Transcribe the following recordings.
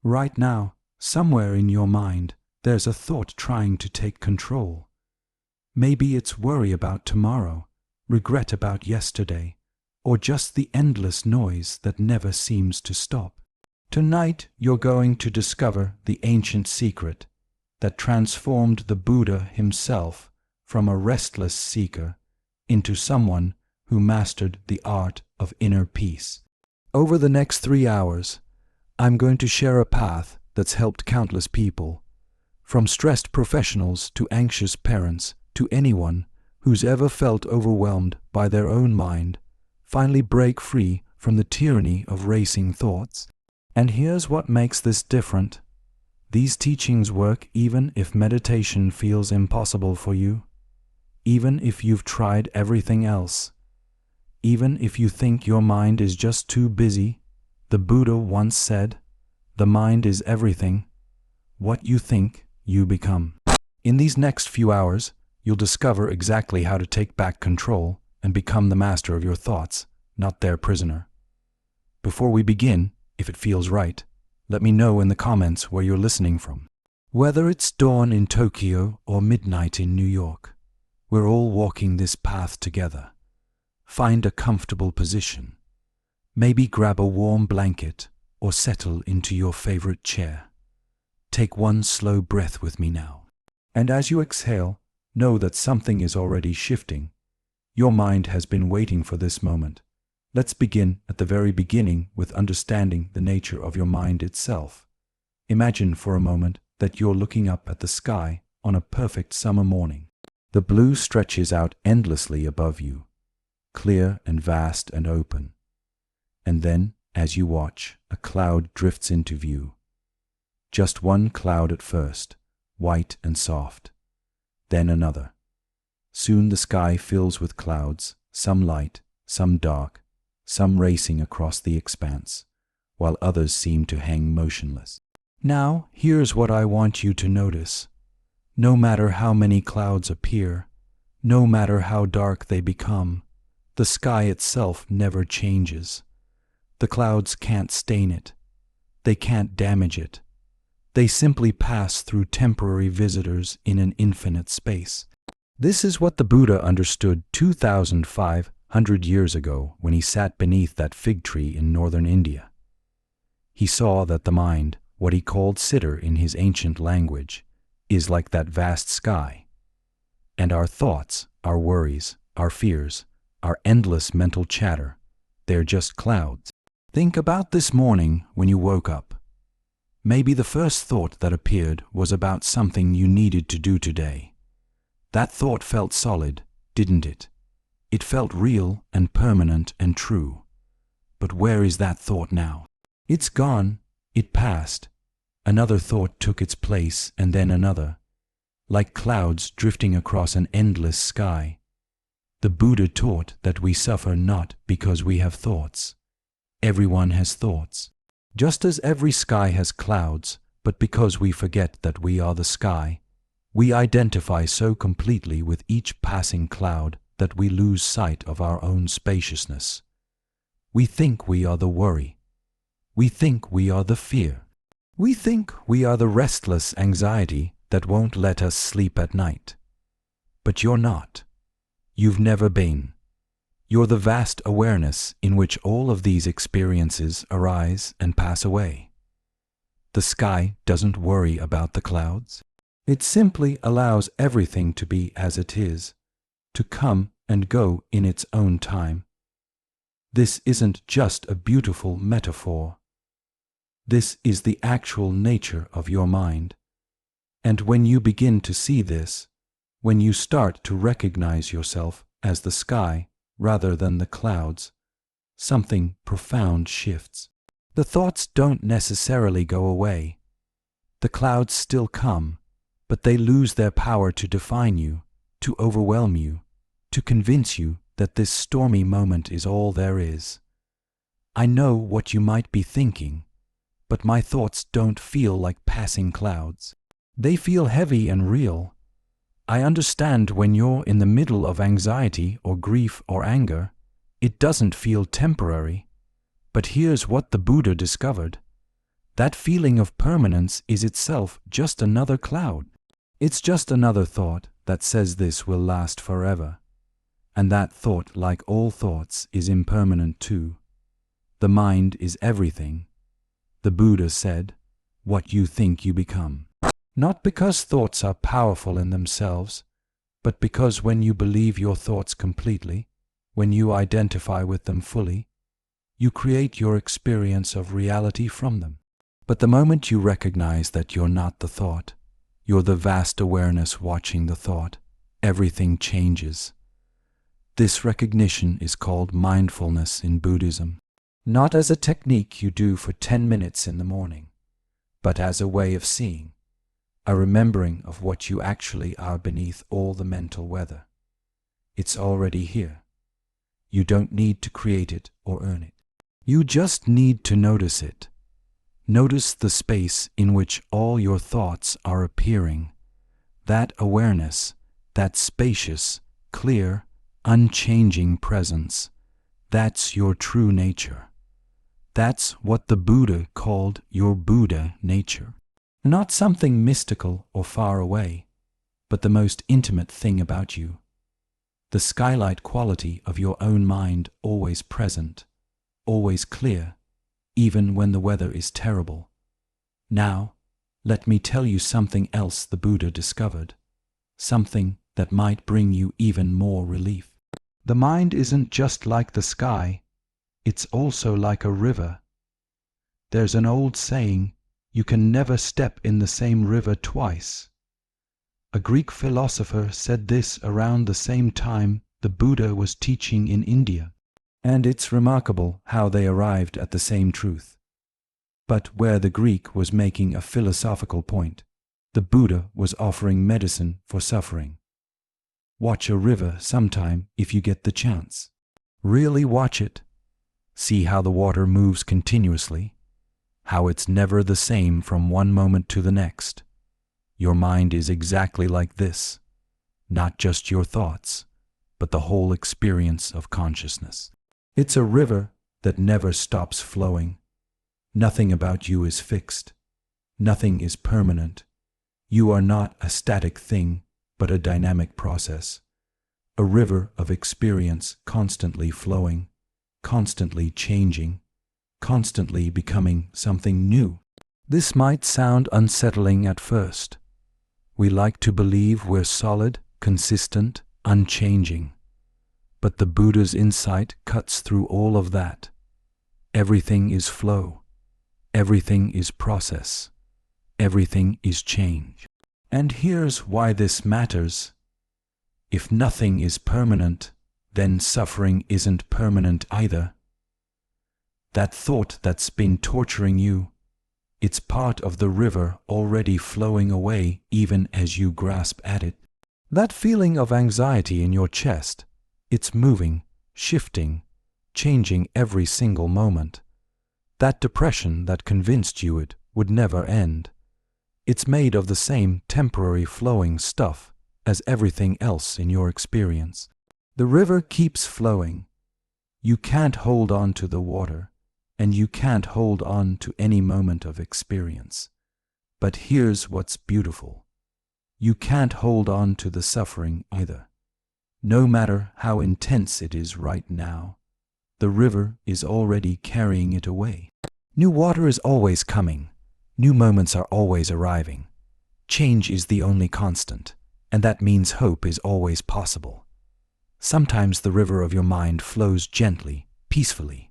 Right now, somewhere in your mind, there's a thought trying to take control. Maybe it's worry about tomorrow, regret about yesterday, or just the endless noise that never seems to stop. Tonight, you're going to discover the ancient secret that transformed the Buddha himself from a restless seeker into someone who mastered the art of inner peace. Over the next 3 hours, I'm going to share a path that's helped countless people, from stressed professionals to anxious parents to anyone who's ever felt overwhelmed by their own mind, finally break free from the tyranny of racing thoughts. And here's what makes this different. These teachings work even if meditation feels impossible for you, even if you've tried everything else. Even if you think your mind is just too busy, the Buddha once said, "The mind is everything. What you think, you become." In these next few hours, you'll discover exactly how to take back control and become the master of your thoughts, not their prisoner. Before we begin, if it feels right, let me know in the comments where you're listening from. Whether it's dawn in Tokyo or midnight in New York, we're all walking this path together. Find a comfortable position. Maybe grab a warm blanket or settle into your favorite chair. Take one slow breath with me now. And as you exhale, know that something is already shifting. Your mind has been waiting for this moment. Let's begin at the very beginning with understanding the nature of your mind itself. Imagine for a moment that you're looking up at the sky on a perfect summer morning. The blue stretches out endlessly above you, clear and vast and open. And then, as you watch, a cloud drifts into view. Just one cloud at first, white and soft. Then another. Soon the sky fills with clouds, some light, some dark, some racing across the expanse, while others seem to hang motionless. Now, here's what I want you to notice. No matter how many clouds appear, no matter how dark they become, the sky itself never changes. The clouds can't stain it. They can't damage it. They simply pass through temporary visitors in an infinite space. This is what the Buddha understood 2,500 years ago when he sat beneath that fig tree in northern India. He saw that the mind, what he called siddha in his ancient language, is like that vast sky. And our thoughts, our worries, our fears, our endless mental chatter, they're just clouds. Think about this morning when you woke up. Maybe the first thought that appeared was about something you needed to do today. That thought felt solid, didn't it? It felt real and permanent and true. But where is that thought now? It's gone. It passed. Another thought took its place, and then another, like clouds drifting across an endless sky. The Buddha taught that we suffer not because we have thoughts. Everyone has thoughts. Just as every sky has clouds, but because we forget that we are the sky, we identify so completely with each passing cloud that we lose sight of our own spaciousness. We think we are the worry. We think we are the fear. We think we are the restless anxiety that won't let us sleep at night. But you're not. You've never been. You're the vast awareness in which all of these experiences arise and pass away. The sky doesn't worry about the clouds. It simply allows everything to be as it is, to come and go in its own time. This isn't just a beautiful metaphor. This is the actual nature of your mind. And when you begin to see this, when you start to recognize yourself as the sky rather than the clouds, something profound shifts. The thoughts don't necessarily go away. The clouds still come, but they lose their power to define you, to overwhelm you, to convince you that this stormy moment is all there is. I know what you might be thinking, but my thoughts don't feel like passing clouds. They feel heavy and real. I understand when you're in the middle of anxiety or grief or anger, it doesn't feel temporary. But here's what the Buddha discovered. That feeling of permanence is itself just another cloud. It's just another thought that says this will last forever. And that thought, like all thoughts, is impermanent too. The mind is everything. The Buddha said, "What you think you become." Not because thoughts are powerful in themselves, but because when you believe your thoughts completely, when you identify with them fully, you create your experience of reality from them. But the moment you recognize that you're not the thought, you're the vast awareness watching the thought, everything changes. This recognition is called mindfulness in Buddhism, not as a technique you do for 10 minutes in the morning, but as a way of seeing, a remembering of what you actually are beneath all the mental weather. It's already here. You don't need to create it or earn it. You just need to notice it. Notice the space in which all your thoughts are appearing. That awareness, that spacious, clear, unchanging presence, that's your true nature. That's what the Buddha called your Buddha nature. Not something mystical or far away, but the most intimate thing about you. The skylight quality of your own mind, always present, always clear, even when the weather is terrible. Now, let me tell you something else the Buddha discovered, something that might bring you even more relief. The mind isn't just like the sky, it's also like a river. There's an old saying, you can never step in the same river twice. A Greek philosopher said this around the same time the Buddha was teaching in India. And it's remarkable how they arrived at the same truth. But where the Greek was making a philosophical point, the Buddha was offering medicine for suffering. Watch a river sometime if you get the chance. Really watch it. See how the water moves continuously, how it's never the same from one moment to the next. Your mind is exactly like this, not just your thoughts, but the whole experience of consciousness. It's a river that never stops flowing. Nothing about you is fixed. Nothing is permanent. You are not a static thing, but a dynamic process. A river of experience constantly flowing, constantly changing, constantly becoming something new. This might sound unsettling at first. We like to believe we're solid, consistent, unchanging. But the Buddha's insight cuts through all of that. Everything is flow. Everything is process. Everything is change. And here's why this matters. If nothing is permanent, then suffering isn't permanent either. That thought that's been torturing you, it's part of the river already flowing away even as you grasp at it. That feeling of anxiety in your chest, it's moving, shifting, changing every single moment. That depression that convinced you it would never end, it's made of the same temporary flowing stuff as everything else in your experience. The river keeps flowing. You can't hold on to the water, and you can't hold on to any moment of experience. But here's what's beautiful. You can't hold on to the suffering either. No matter how intense it is right now, the river is already carrying it away. New water is always coming. New moments are always arriving. Change is the only constant, and that means hope is always possible. Sometimes the river of your mind flows gently, peacefully.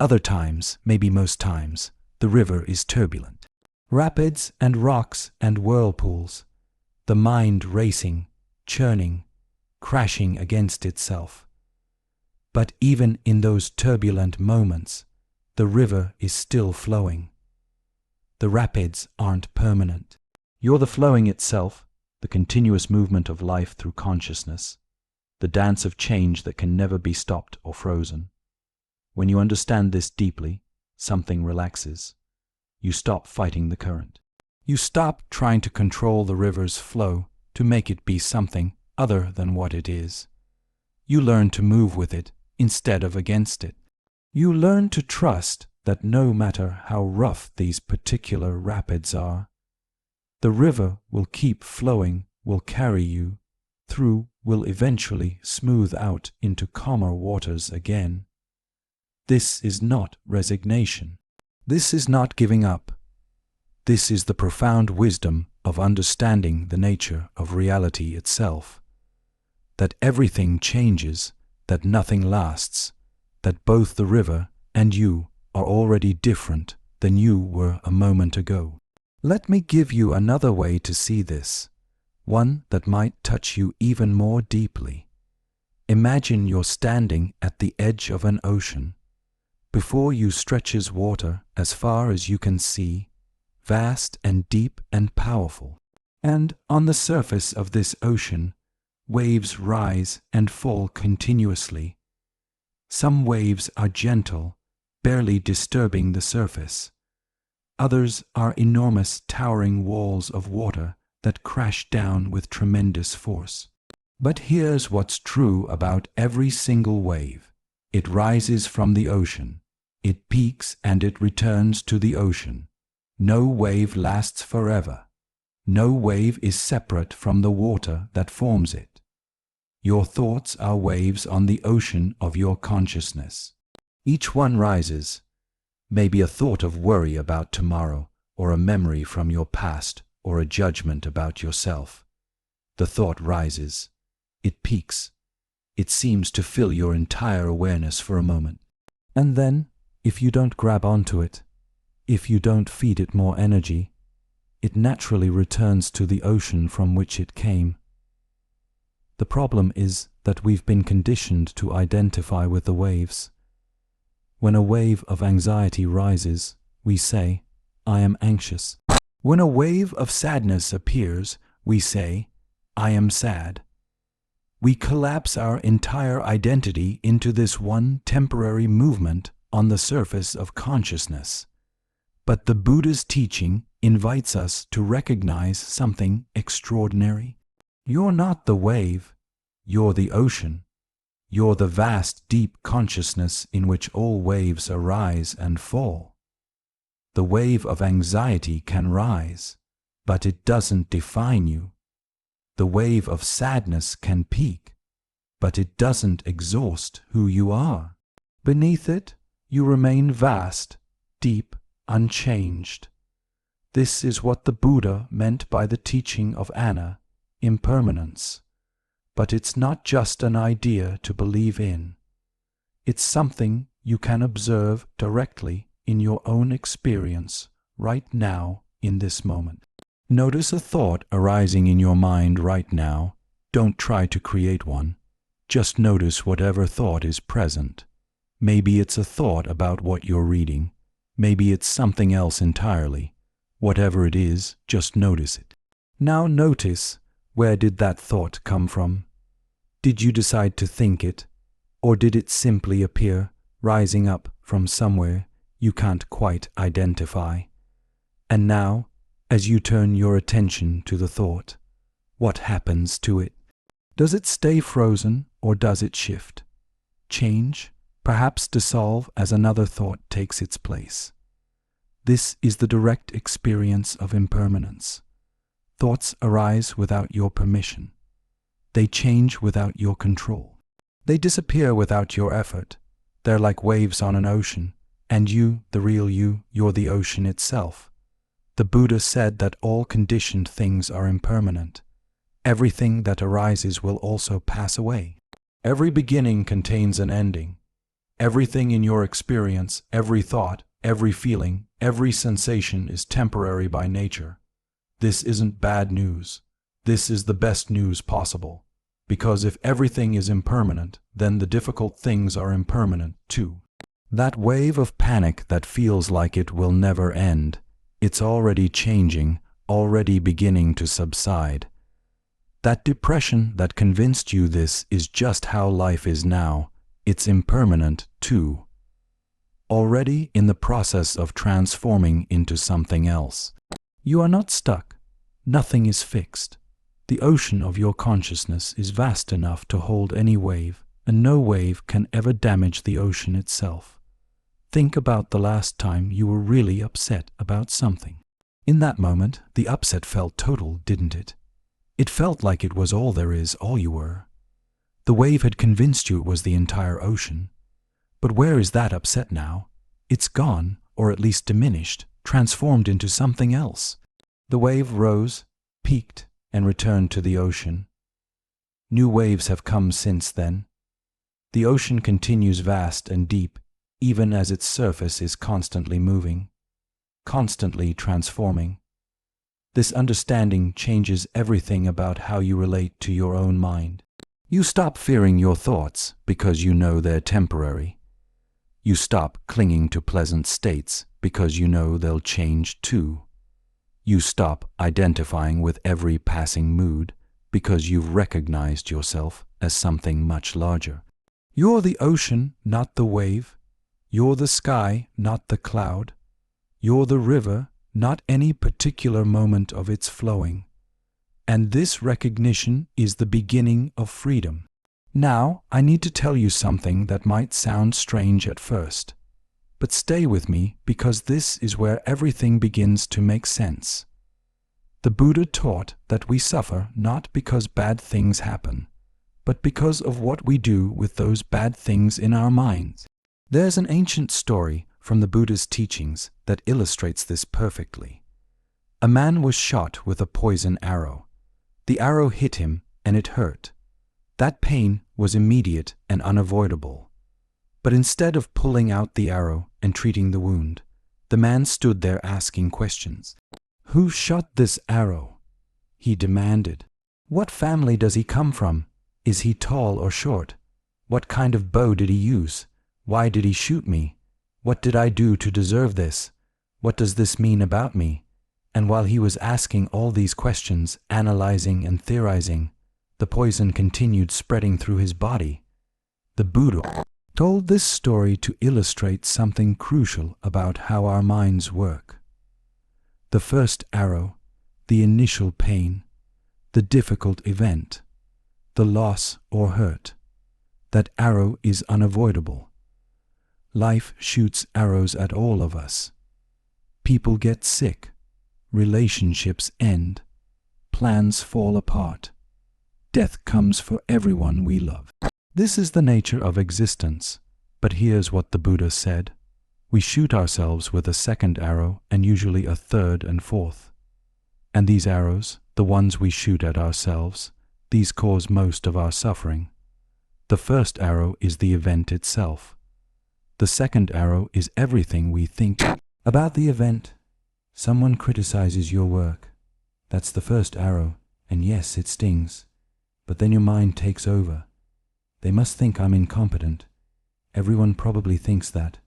Other times, maybe most times, the river is turbulent. Rapids and rocks and whirlpools, the mind racing, churning, crashing against itself. But even in those turbulent moments, the river is still flowing. The rapids aren't permanent. You're the flowing itself, the continuous movement of life through consciousness, the dance of change that can never be stopped or frozen. When you understand this deeply, something relaxes. You stop fighting the current. You stop trying to control the river's flow to make it be something other than what it is. You learn to move with it instead of against it. You learn to trust that no matter how rough these particular rapids are, the river will keep flowing, will carry you through, will eventually smooth out into calmer waters again. This is not resignation. This is not giving up. This is the profound wisdom of understanding the nature of reality itself. That everything changes, that nothing lasts, that both the river and you are already different than you were a moment ago. Let me give you another way to see this, one that might touch you even more deeply. Imagine you're standing at the edge of an ocean. Before you stretches water as far as you can see, vast and deep and powerful. And on the surface of this ocean, waves rise and fall continuously. Some waves are gentle, barely disturbing the surface. Others are enormous towering walls of water that crash down with tremendous force. But here's what's true about every single wave. It rises from the ocean. It peaks and it returns to the ocean. No wave lasts forever. No wave is separate from the water that forms it. Your thoughts are waves on the ocean of your consciousness. Each one rises. Maybe a thought of worry about tomorrow, or a memory from your past, or a judgment about yourself. The thought rises. It peaks. It seems to fill your entire awareness for a moment. And then, if you don't grab onto it, if you don't feed it more energy, it naturally returns to the ocean from which it came. The problem is that we've been conditioned to identify with the waves. When a wave of anxiety rises, we say, "I am anxious." When a wave of sadness appears, we say, "I am sad." We collapse our entire identity into this one temporary movement on the surface of consciousness. But the Buddha's teaching invites us to recognize something extraordinary. You're not the wave, you're the ocean. You're the vast, deep consciousness in which all waves arise and fall. The wave of anxiety can rise, but it doesn't define you. The wave of sadness can peak, but it doesn't exhaust who you are. Beneath it, you remain vast, deep, unchanged. This is what the Buddha meant by the teaching of Anna, impermanence. But it's not just an idea to believe in. It's something you can observe directly in your own experience right now in this moment. Notice a thought arising in your mind right now. Don't try to create one. Just notice whatever thought is present. Maybe it's a thought about what you're reading. Maybe it's something else entirely. Whatever it is, just notice it. Now notice, where did that thought come from? Did you decide to think it, or did it simply appear, rising up from somewhere you can't quite identify? And now, as you turn your attention to the thought, what happens to it? Does it stay frozen, or does it shift? Change, perhaps dissolve as another thought takes its place. This is the direct experience of impermanence. Thoughts arise without your permission. They change without your control. They disappear without your effort. They're like waves on an ocean, and you, the real you, you're the ocean itself. The Buddha said that all conditioned things are impermanent. Everything that arises will also pass away. Every beginning contains an ending. Everything in your experience, every thought, every feeling, every sensation is temporary by nature. This isn't bad news. This is the best news possible. Because if everything is impermanent, then the difficult things are impermanent too. That wave of panic that feels like it will never end, it's already changing, already beginning to subside. That depression that convinced you this is just how life is now, it's impermanent too. Already in the process of transforming into something else. You are not stuck. Nothing is fixed. The ocean of your consciousness is vast enough to hold any wave, and no wave can ever damage the ocean itself. Think about the last time you were really upset about something. In that moment, the upset felt total, didn't it? It felt like it was all there is, all you were. The wave had convinced you it was the entire ocean. But where is that upset now? It's gone, or at least diminished, transformed into something else. The wave rose, peaked, and returned to the ocean. New waves have come since then. The ocean continues vast and deep, even as its surface is constantly moving, constantly transforming. This understanding changes everything about how you relate to your own mind. You stop fearing your thoughts because you know they're temporary. You stop clinging to pleasant states because you know they'll change too. You stop identifying with every passing mood because you've recognized yourself as something much larger. You're the ocean, not the wave. You're the sky, not the cloud. You're the river, not any particular moment of its flowing. And this recognition is the beginning of freedom. Now, I need to tell you something that might sound strange at first. But stay with me, because this is where everything begins to make sense. The Buddha taught that we suffer not because bad things happen, but because of what we do with those bad things in our minds. There's an ancient story from the Buddha's teachings that illustrates this perfectly. A man was shot with a poison arrow. The arrow hit him and it hurt. That pain was immediate and unavoidable. But instead of pulling out the arrow and treating the wound, the man stood there asking questions. Who shot this arrow? He demanded. What family does he come from? Is he tall or short? What kind of bow did he use? Why did he shoot me? What did I do to deserve this? What does this mean about me? And while he was asking all these questions, analyzing and theorizing, the poison continued spreading through his body. The Buddha told this story to illustrate something crucial about how our minds work. The first arrow, the initial pain, the difficult event, the loss or hurt, that arrow is unavoidable. Life shoots arrows at all of us. People get sick, relationships end, plans fall apart. Death comes for everyone we love. This is the nature of existence, but here's what the Buddha said. We shoot ourselves with a second arrow and usually a third and fourth. And these arrows, the ones we shoot at ourselves, these cause most of our suffering. The first arrow is the event itself. The second arrow is everything we think about the event. Someone criticizes your work. That's the first arrow, and yes, it stings. But then your mind takes over. They must think I'm incompetent. Everyone probably thinks that.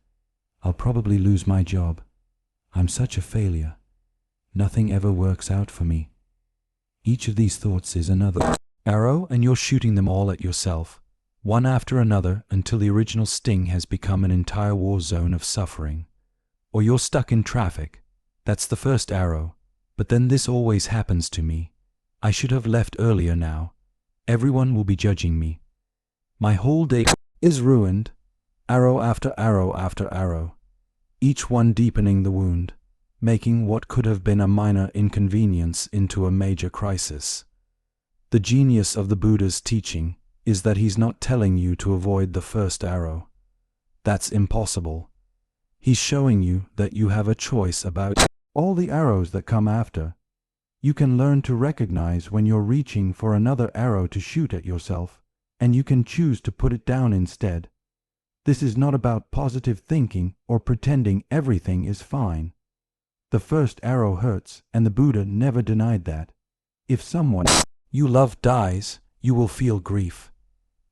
I'll probably lose my job. I'm such a failure. Nothing ever works out for me. Each of these thoughts is another arrow, and you're shooting them all at yourself, one after another, until the original sting has become an entire war zone of suffering. Or you're stuck in traffic. That's the first arrow. But then this always happens to me. I should have left earlier now. Everyone will be judging me. My whole day is ruined. Arrow after arrow after arrow, each one deepening the wound, making what could have been a minor inconvenience into a major crisis. The genius of the Buddha's teaching is that he's not telling you to avoid the first arrow. That's impossible. He's showing you that you have a choice about all the arrows that come after. You can learn to recognize when you're reaching for another arrow to shoot at yourself, and you can choose to put it down instead. This is not about positive thinking or pretending everything is fine. The first arrow hurts, and the Buddha never denied that. If someone you love dies, you will feel grief.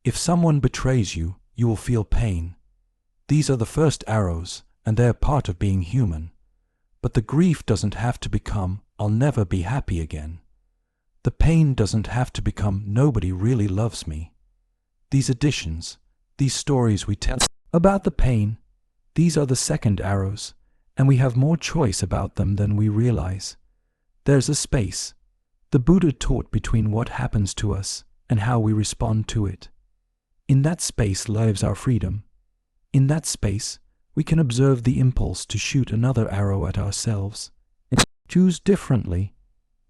If someone betrays you, you will feel pain. These are the first arrows, and they're part of being human. But the grief doesn't have to become, I'll never be happy again. The pain doesn't have to become, nobody really loves me. These additions, these stories we tell about the pain, these are the second arrows, and we have more choice about them than we realize. There's a space the Buddha taught between what happens to us and how we respond to it. In that space lies our freedom. In that space, we can observe the impulse to shoot another arrow at ourselves and choose differently.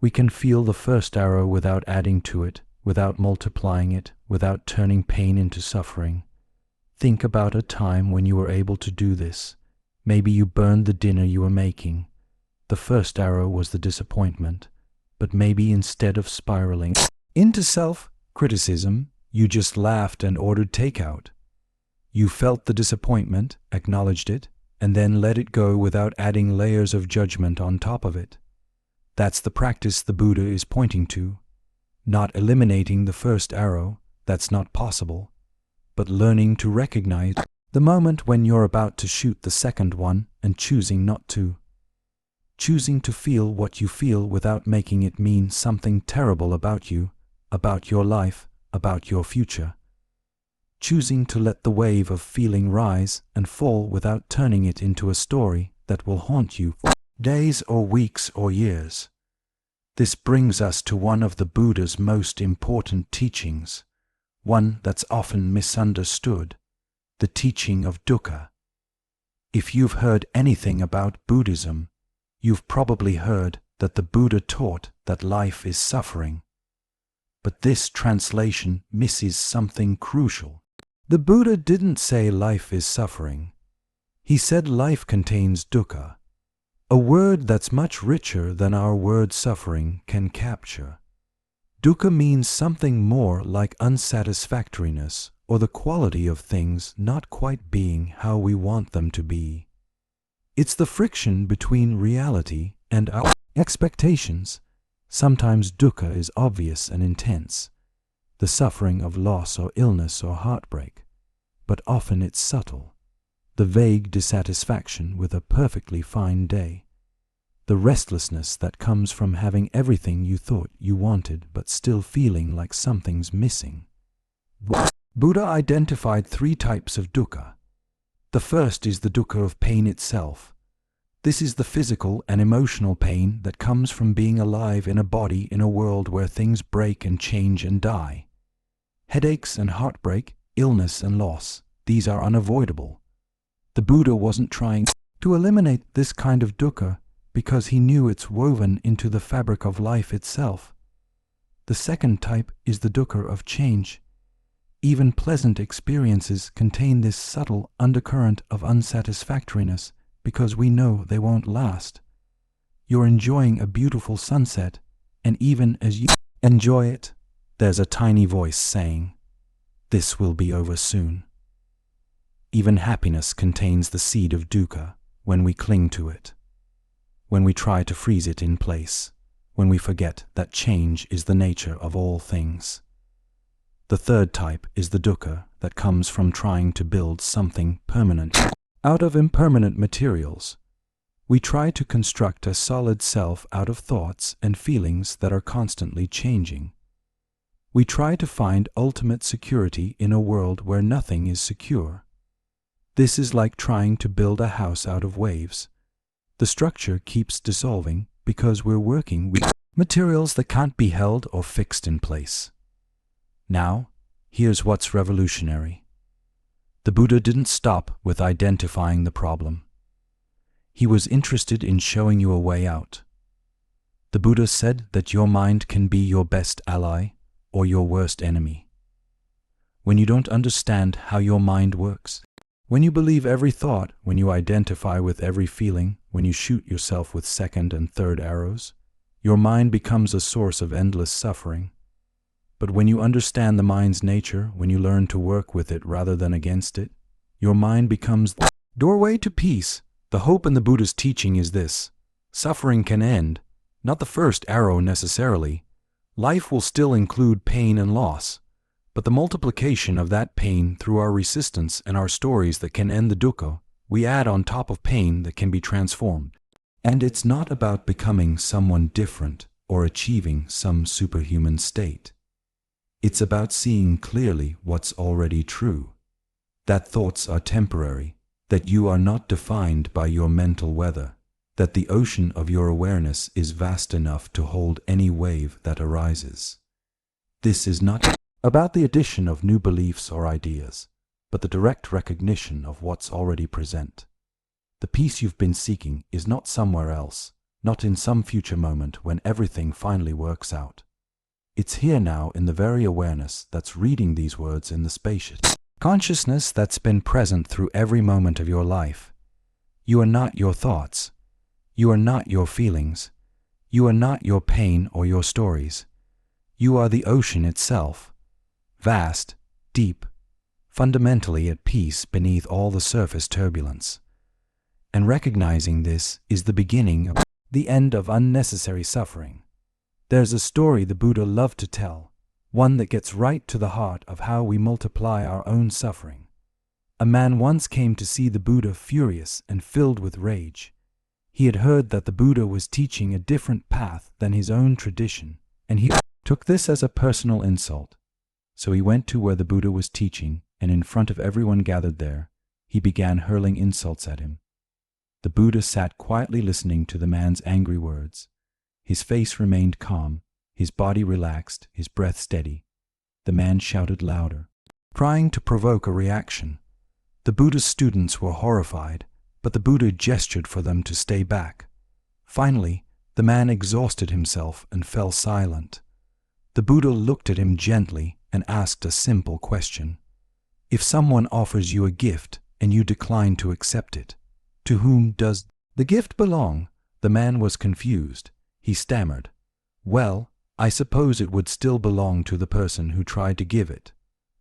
We can feel the first arrow without adding to it, without multiplying it, without turning pain into suffering. Think about a time when you were able to do this. Maybe you burned the dinner you were making. The first arrow was the disappointment, but maybe instead of spiraling into self-criticism, you just laughed and ordered takeout. You felt the disappointment, acknowledged it, and then let it go without adding layers of judgment on top of it. That's the practice the Buddha is pointing to. Not eliminating the first arrow, that's not possible, but learning to recognize the moment when you're about to shoot the second one and choosing not to. Choosing to feel what you feel without making it mean something terrible about you, about your life, about your future. Choosing to let the wave of feeling rise and fall without turning it into a story that will haunt you for days or weeks or years. This brings us to one of the Buddha's most important teachings, one that's often misunderstood, the teaching of dukkha. If you've heard anything about Buddhism, you've probably heard that the Buddha taught that life is suffering. But this translation misses something crucial. The Buddha didn't say life is suffering. He said life contains dukkha, a word that's much richer than our word suffering can capture. Dukkha means something more like unsatisfactoriness or the quality of things not quite being how we want them to be. It's the friction between reality and our expectations. Sometimes dukkha is obvious and intense, the suffering of loss or illness or heartbreak, but often it's subtle, the vague dissatisfaction with a perfectly fine day, the restlessness that comes from having everything you thought you wanted but still feeling like something's missing. Buddha identified 3 types of dukkha. The first is the dukkha of pain itself. This is the physical and emotional pain that comes from being alive in a body in a world where things break and change and die. Headaches and heartbreak, illness and loss, these are unavoidable. The Buddha wasn't trying to eliminate this kind of dukkha because he knew it's woven into the fabric of life itself. The second type is the dukkha of change. Even pleasant experiences contain this subtle undercurrent of unsatisfactoriness because we know they won't last. You're enjoying a beautiful sunset, and even as you enjoy it, there's a tiny voice saying, "This will be over soon." Even happiness contains the seed of dukkha when we cling to it, when we try to freeze it in place, when we forget that change is the nature of all things. The third type is the dukkha that comes from trying to build something permanent out of impermanent materials. We try to construct a solid self out of thoughts and feelings that are constantly changing. We try to find ultimate security in a world where nothing is secure. This is like trying to build a house out of waves. The structure keeps dissolving because we're working with materials that can't be held or fixed in place. Now, here's what's revolutionary. The Buddha didn't stop with identifying the problem. He was interested in showing you a way out. The Buddha said that your mind can be your best ally or your worst enemy. When you don't understand how your mind works, when you believe every thought, when you identify with every feeling, when you shoot yourself with second and third arrows, your mind becomes a source of endless suffering. But when you understand the mind's nature, when you learn to work with it rather than against it, your mind becomes the doorway to peace. The hope in the Buddha's teaching is this: suffering can end, not the first arrow necessarily. Life will still include pain and loss, but the multiplication of that pain through our resistance and our stories that can end the dukkha, we add on top of pain that can be transformed. And it's not about becoming someone different or achieving some superhuman state. It's about seeing clearly what's already true, that thoughts are temporary, that you are not defined by your mental weather, that the ocean of your awareness is vast enough to hold any wave that arises. This is not about the addition of new beliefs or ideas, but the direct recognition of what's already present. The peace you've been seeking is not somewhere else, not in some future moment when everything finally works out. It's here now in the very awareness that's reading these words in the spacious consciousness that's been present through every moment of your life. You are not your thoughts. You are not your feelings. You are not your pain or your stories. You are the ocean itself, vast, deep, fundamentally at peace beneath all the surface turbulence. And recognizing this is the beginning of the end of unnecessary suffering. There's a story the Buddha loved to tell, one that gets right to the heart of how we multiply our own suffering. A man once came to see the Buddha furious and filled with rage. He had heard that the Buddha was teaching a different path than his own tradition, and he took this as a personal insult. So he went to where the Buddha was teaching, and in front of everyone gathered there, he began hurling insults at him. The Buddha sat quietly listening to the man's angry words. His face remained calm, his body relaxed, his breath steady. The man shouted louder, trying to provoke a reaction. The Buddha's students were horrified, but the Buddha gestured for them to stay back. Finally, the man exhausted himself and fell silent. The Buddha looked at him gently and asked a simple question. If someone offers you a gift and you decline to accept it, to whom does the gift belong? The man was confused. He stammered, "Well, I suppose it would still belong to the person who tried to give it."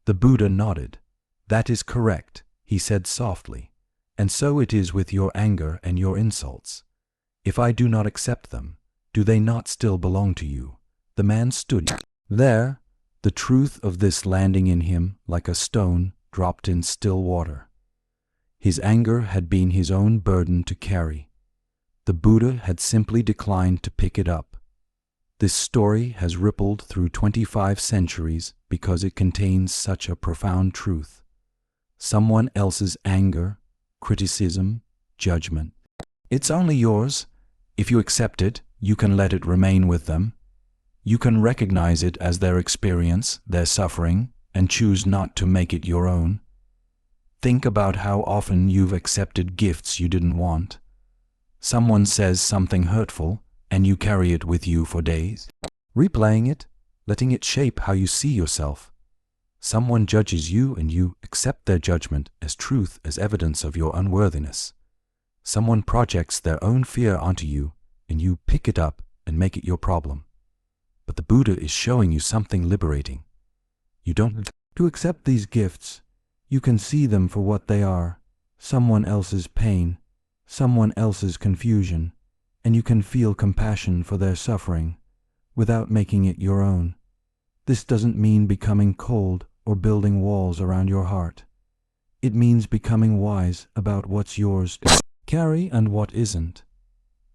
The Buddha nodded. "That is correct," he said softly. "And so it is with your anger and your insults. If I do not accept them, do they not still belong to you?" The man stood there, the truth of this landing in him like a stone dropped in still water. His anger had been his own burden to carry. The Buddha had simply declined to pick it up. This story has rippled through 25 centuries because it contains such a profound truth. Someone else's anger, criticism, judgment. It's only yours. If you accept it, you can let it remain with them. You can recognize it as their experience, their suffering, and choose not to make it your own. Think about how often you've accepted gifts you didn't want. Someone says something hurtful, and you carry it with you for days, replaying it, letting it shape how you see yourself. Someone judges you, and you accept their judgment as truth, as evidence of your unworthiness. Someone projects their own fear onto you, and you pick it up and make it your problem. But the Buddha is showing you something liberating. You don't have to accept these gifts. You can see them for what they are, someone else's pain, someone else's confusion, and you can feel compassion for their suffering without making it your own. This doesn't mean becoming cold or building walls around your heart. It means becoming wise about what's yours to carry and what isn't.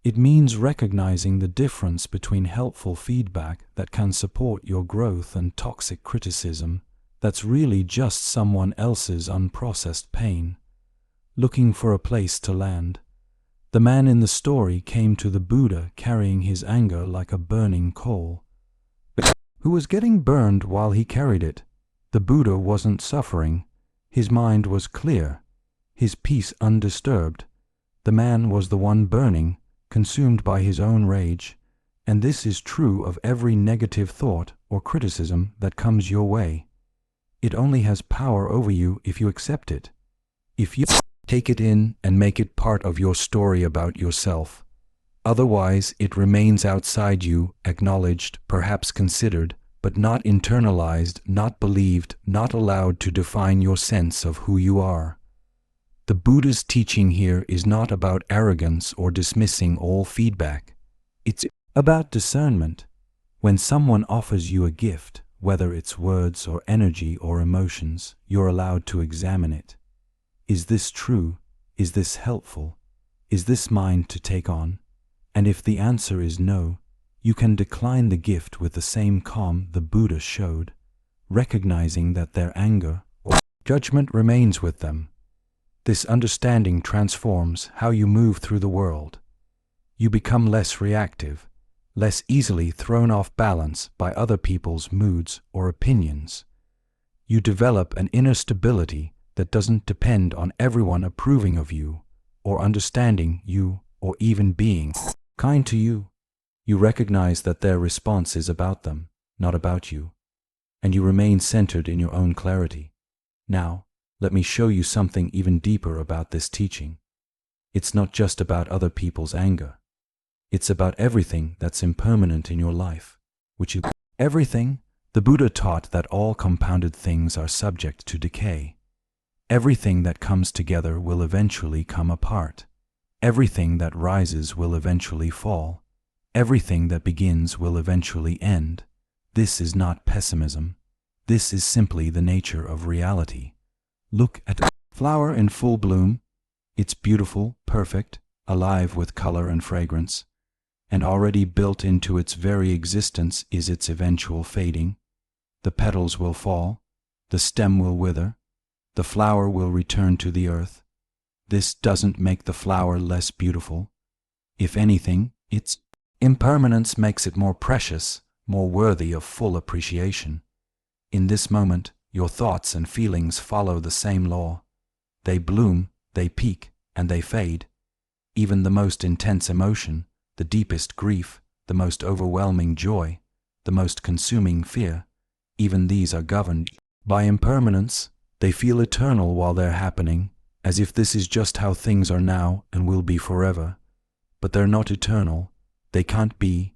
It means recognizing the difference between helpful feedback that can support your growth and toxic criticism that's really just someone else's unprocessed pain, looking for a place to land. The man in the story came to the Buddha carrying his anger like a burning coal, who was getting burned while he carried it. The Buddha wasn't suffering. His mind was clear, his peace undisturbed. The man was the one burning, consumed by his own rage, and this is true of every negative thought or criticism that comes your way. It only has power over you if you accept it, if you take it in and make it part of your story about yourself. Otherwise, it remains outside you, acknowledged, perhaps considered, but not internalized, not believed, not allowed to define your sense of who you are. The Buddha's teaching here is not about arrogance or dismissing all feedback. It's about discernment. When someone offers you a gift, whether it's words or energy or emotions, you're allowed to examine it. Is this true? Is this helpful? Is this mine to take on? And if the answer is no, you can decline the gift with the same calm the Buddha showed, recognizing that their anger or judgment remains with them. This understanding transforms how you move through the world. You become less reactive, less easily thrown off balance by other people's moods or opinions. You develop an inner stability that doesn't depend on everyone approving of you or understanding you, or even being kind to you. You recognize that their response is about them, not about you, and you remain centered in your own clarity. Now, let me show you something even deeper about this teaching. It's not just about other people's anger. It's about everything that's impermanent in your life, which is everything. The Buddha taught that all compounded things are subject to decay. Everything that comes together will eventually come apart. Everything that rises will eventually fall. Everything that begins will eventually end. This is not pessimism. This is simply the nature of reality. Look at a flower in full bloom. It's beautiful, perfect, alive with color and fragrance, and already built into its very existence is its eventual fading. The petals will fall, the stem will wither, the flower will return to the earth. This doesn't make the flower less beautiful. If anything, its impermanence makes it more precious, more worthy of full appreciation. In this moment, your thoughts and feelings follow the same law. They bloom, they peak, and they fade. Even the most intense emotion, the deepest grief, the most overwhelming joy, the most consuming fear, even these are governed by impermanence. They feel eternal while they're happening, as if this is just how things are now and will be forever. But they're not eternal. They can't be.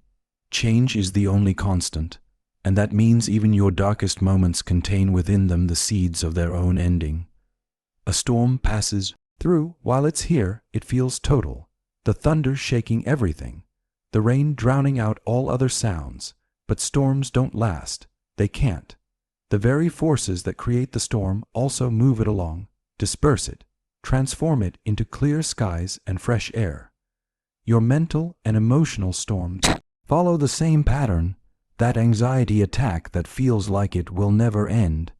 Change is the only constant, and that means even your darkest moments contain within them the seeds of their own ending. A storm passes through. While it's here, it feels total. The thunder shaking everything, the rain drowning out all other sounds. But storms don't last. They can't. The very forces that create the storm also move it along, disperse it, transform it into clear skies and fresh air. Your mental and emotional storms follow the same pattern. That anxiety attack that feels like it will never end.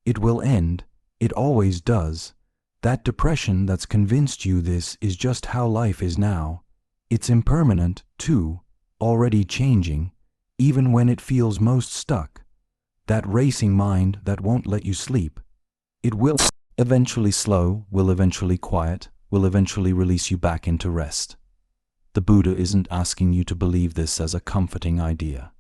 It will end. It always does. That depression that's convinced you this is just how life is now. It's impermanent, too, already changing, even when it feels most stuck. That racing mind that won't let you sleep. It will eventually slow, will eventually quiet, will eventually release you back into rest. The Buddha isn't asking you to believe this as a comforting idea.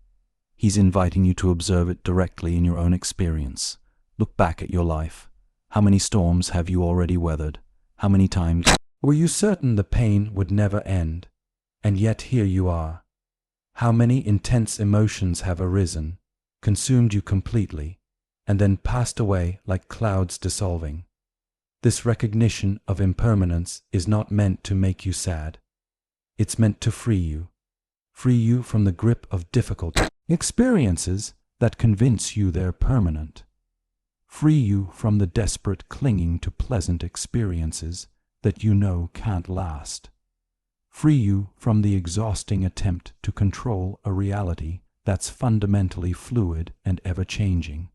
He's inviting you to observe it directly in your own experience. Look back at your life. How many storms have you already weathered? How many times were you certain the pain would never end? And yet here you are. How many intense emotions have arisen, consumed you completely, and then passed away like clouds dissolving? This recognition of impermanence is not meant to make you sad. It's meant to free you from the grip of difficult experiences that convince you they're permanent. Free you from the desperate clinging to pleasant experiences that you know can't last. Free you from the exhausting attempt to control a reality that's fundamentally fluid and ever-changing.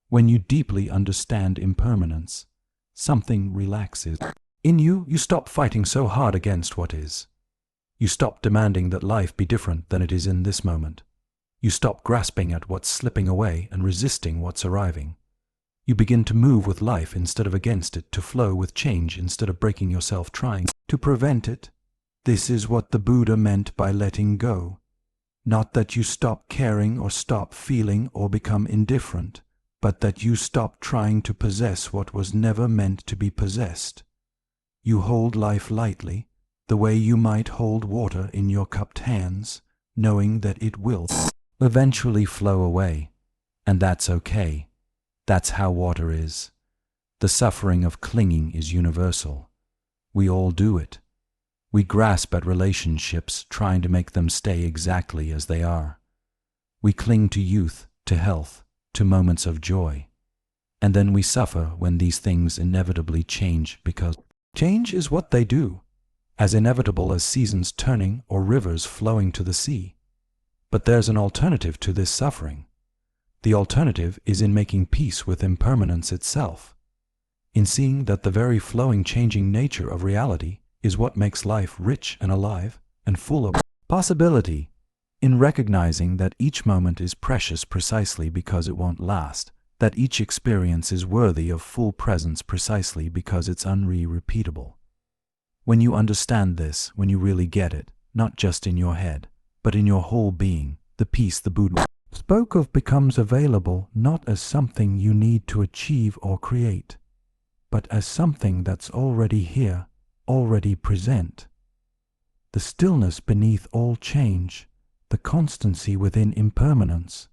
When you deeply understand impermanence, something relaxes. In you, you stop fighting so hard against what is. You stop demanding that life be different than it is in this moment. You stop grasping at what's slipping away and resisting what's arriving. You begin to move with life instead of against it, to flow with change instead of breaking yourself trying to prevent it. This is what the Buddha meant by letting go. Not that you stop caring or stop feeling or become indifferent, but that you stop trying to possess what was never meant to be possessed. You hold life lightly, the way you might hold water in your cupped hands, knowing that it will eventually flow away. And that's okay. That's how water is. The suffering of clinging is universal. We all do it. We grasp at relationships, trying to make them stay exactly as they are. We cling to youth, to health, to moments of joy. And then we suffer when these things inevitably change, because change is what they do, as inevitable as seasons turning or rivers flowing to the sea. But there's an alternative to this suffering. The alternative is in making peace with impermanence itself, in seeing that the very flowing, changing nature of reality is what makes life rich and alive and full of possibility, in recognizing that each moment is precious precisely because it won't last, that each experience is worthy of full presence precisely because it's unrepeatable. When you understand this, when you really get it, not just in your head, but in your whole being, the peace the Buddha spoke of becomes available not as something you need to achieve or create, but as something that's already here, already present. The stillness beneath all change, the constancy within impermanence,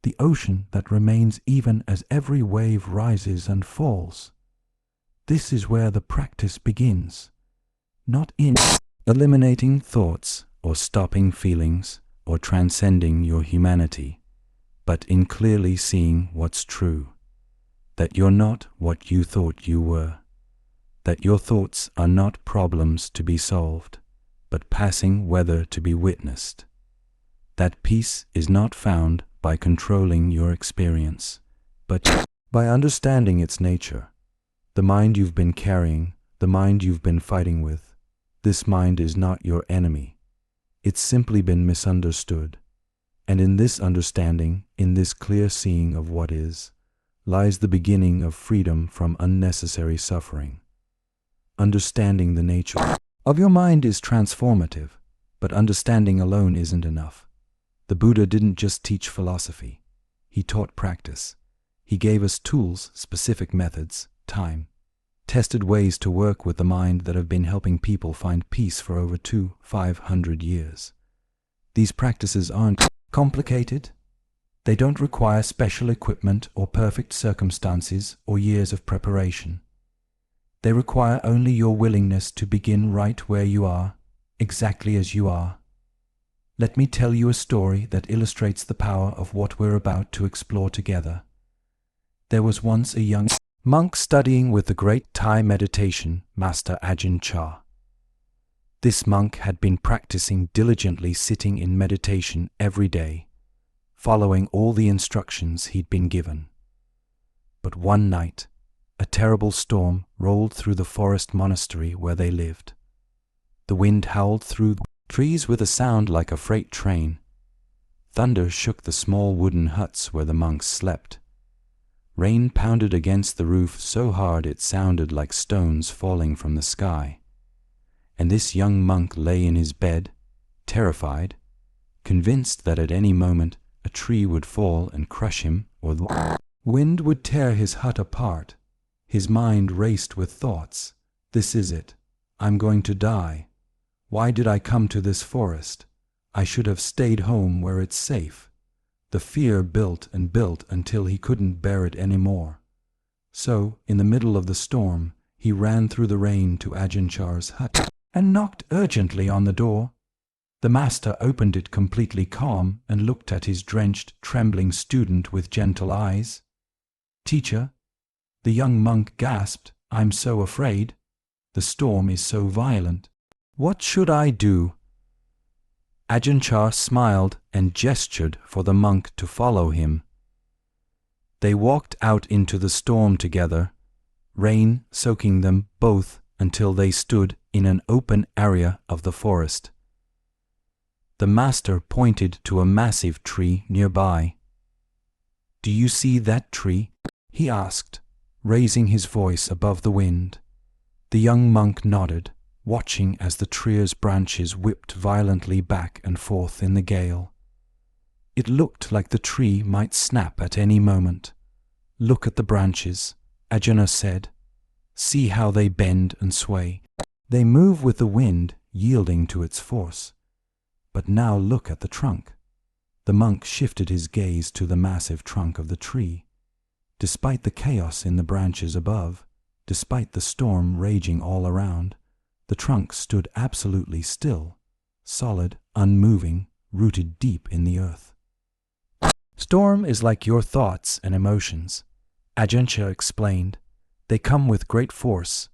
the ocean that remains even as every wave rises and falls. This is where the practice begins, not in eliminating thoughts or stopping feelings or transcending your humanity, but in clearly seeing what's true, that you're not what you thought you were, that your thoughts are not problems to be solved, but passing weather to be witnessed. That peace is not found by controlling your experience, but by understanding its nature. The mind you've been carrying, the mind you've been fighting with, this mind is not your enemy. It's simply been misunderstood. And in this understanding, in this clear seeing of what is, lies the beginning of freedom from unnecessary suffering. Understanding the nature of your mind is transformative, but understanding alone isn't enough. The Buddha didn't just teach philosophy. He taught practice. He gave us tools, specific methods, time, tested ways to work with the mind that have been helping people find peace for over 500 years. These practices aren't complicated. They don't require special equipment or perfect circumstances or years of preparation. They require only your willingness to begin right where you are, exactly as you are. Let me tell you a story that illustrates the power of what we're about to explore together. There was once a young monk studying with the great Thai meditation master Ajahn Chah. This monk had been practicing diligently sitting in meditation every day, following all the instructions he'd been given. But one night, a terrible storm rolled through the forest monastery where they lived. The wind howled through the trees with a sound like a freight train. Thunder shook the small wooden huts where the monks slept. Rain pounded against the roof so hard it sounded like stones falling from the sky. And this young monk lay in his bed, terrified, convinced that at any moment a tree would fall and crush him, or the wind would tear his hut apart. His mind raced with thoughts. This is it. I'm going to die. Why did I come to this forest? I should have stayed home where it's safe. The fear built and built until he couldn't bear it anymore. So, in the middle of the storm, he ran through the rain to Ajahn Chah's hut and knocked urgently on the door. The master opened it completely calm and looked at his drenched, trembling student with gentle eyes. "Teacher," the young monk gasped, "I'm so afraid. The storm is so violent. What should I do?" Ajahn Chah smiled and gestured for the monk to follow him. They walked out into the storm together, rain soaking them both until they stood in an open area of the forest. The master pointed to a massive tree nearby. "Do you see that tree?" he asked, raising his voice above the wind. The young monk nodded, watching as the tree's branches whipped violently back and forth in the gale. It looked like the tree might snap at any moment. "Look at the branches," Ajahn said. "See how they bend and sway. They move with the wind, yielding to its force. But now look at the trunk." The monk shifted his gaze to the massive trunk of the tree. Despite the chaos in the branches above, despite the storm raging all around, the trunk stood absolutely still, solid, unmoving, rooted deep in the earth. "Storm is like your thoughts and emotions," Ajahn Chah explained. "They come with great force.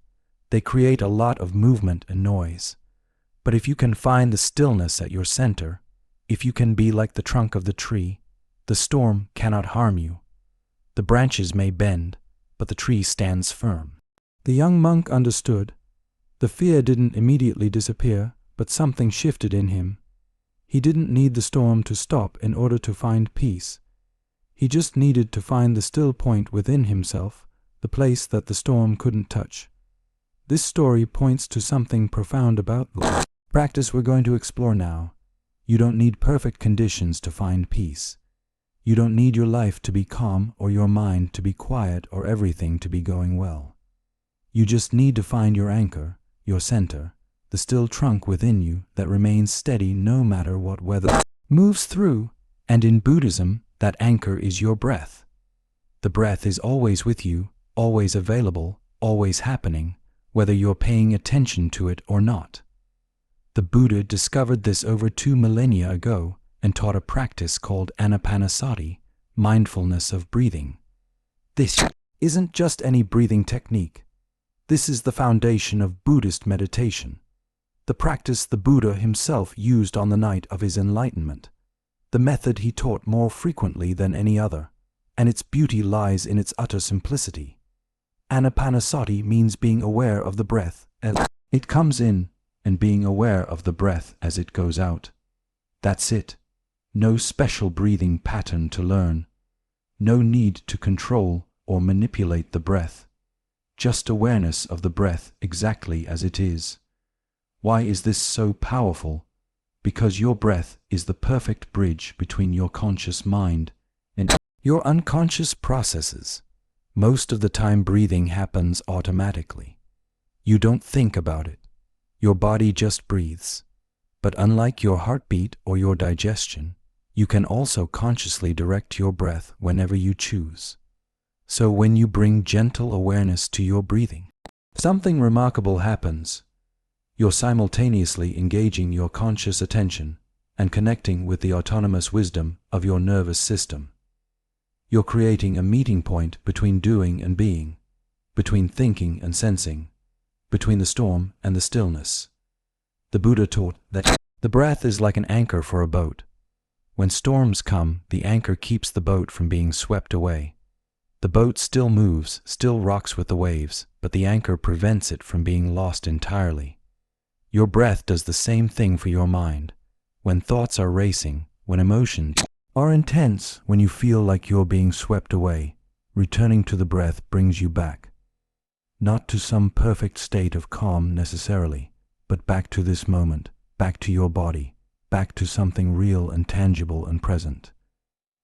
They create a lot of movement and noise. But if you can find the stillness at your center, if you can be like the trunk of the tree, the storm cannot harm you. The branches may bend, but the tree stands firm." The young monk understood. The fear didn't immediately disappear, but something shifted in him. He didn't need the storm to stop in order to find peace. He just needed to find the still point within himself, the place that the storm couldn't touch. This story points to something profound about the practice we're going to explore now. You don't need perfect conditions to find peace. You don't need your life to be calm or your mind to be quiet or everything to be going well. You just need to find your anchor, your center, the still trunk within you that remains steady no matter what weather moves through. And in Buddhism, that anchor is your breath. The breath is always with you, always available, always happening, whether you're paying attention to it or not. The Buddha discovered this over 2 millennia ago and taught a practice called anapanasati, mindfulness of breathing. This isn't just any breathing technique. This is the foundation of Buddhist meditation, the practice the Buddha himself used on the night of his enlightenment, the method he taught more frequently than any other, and its beauty lies in its utter simplicity. Anapanasati means being aware of the breath as it comes in and being aware of the breath as it goes out. That's it. No special breathing pattern to learn. No need to control or manipulate the breath. Just awareness of the breath exactly as it is. Why is this so powerful? Because your breath is the perfect bridge between your conscious mind and your unconscious processes. Most of the time breathing happens automatically. You don't think about it. Your body just breathes. But unlike your heartbeat or your digestion, you can also consciously direct your breath whenever you choose. So when you bring gentle awareness to your breathing, something remarkable happens. You're simultaneously engaging your conscious attention and connecting with the autonomous wisdom of your nervous system. You're creating a meeting point between doing and being, between thinking and sensing, between the storm and the stillness. The Buddha taught that the breath is like an anchor for a boat. When storms come, the anchor keeps the boat from being swept away. The boat still moves, still rocks with the waves, but the anchor prevents it from being lost entirely. Your breath does the same thing for your mind. When thoughts are racing, when emotions are intense, when you feel like you're being swept away, returning to the breath brings you back. Not to some perfect state of calm necessarily, but back to this moment, back to your body, back to something real and tangible and present.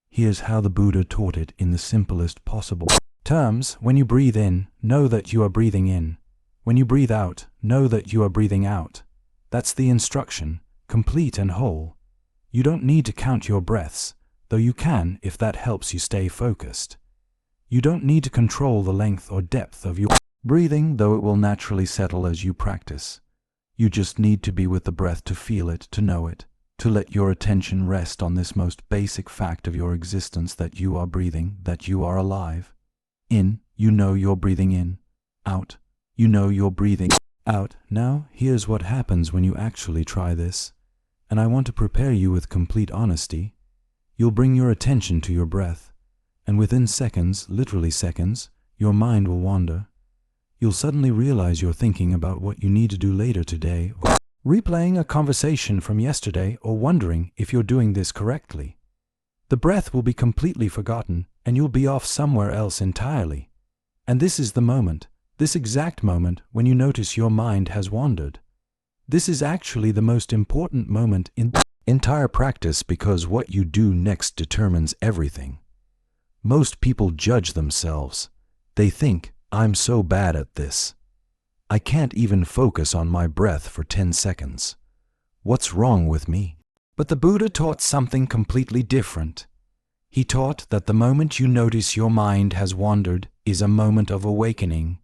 Here's how the Buddha taught it in the simplest possible terms. When you breathe in, know that you are breathing in. When you breathe out, know that you are breathing out. That's the instruction, complete and whole. You don't need to count your breaths, though you can if that helps you stay focused. You don't need to control the length or depth of your breathing, though it will naturally settle as you practice. You just need to be with the breath to feel it, to know it, to let your attention rest on this most basic fact of your existence, that you are breathing, that you are alive. In, you know you're breathing in. Out, you know you're breathing out. Now, here's what happens when you actually try this, and I want to prepare you with complete honesty. You'll bring your attention to your breath, and within seconds, literally seconds, your mind will wander. You'll suddenly realize you're thinking about what you need to do later today, or replaying a conversation from yesterday, or wondering if you're doing this correctly. The breath will be completely forgotten, and you'll be off somewhere else entirely. And this is the moment, this exact moment, when you notice your mind has wandered. This is actually the most important moment in the entire practice, because what you do next determines everything. Most people judge themselves. They think, I'm so bad at this. I can't even focus on my breath for 10 seconds. What's wrong with me? But the Buddha taught something completely different. He taught that the moment you notice your mind has wandered is a moment of awakening.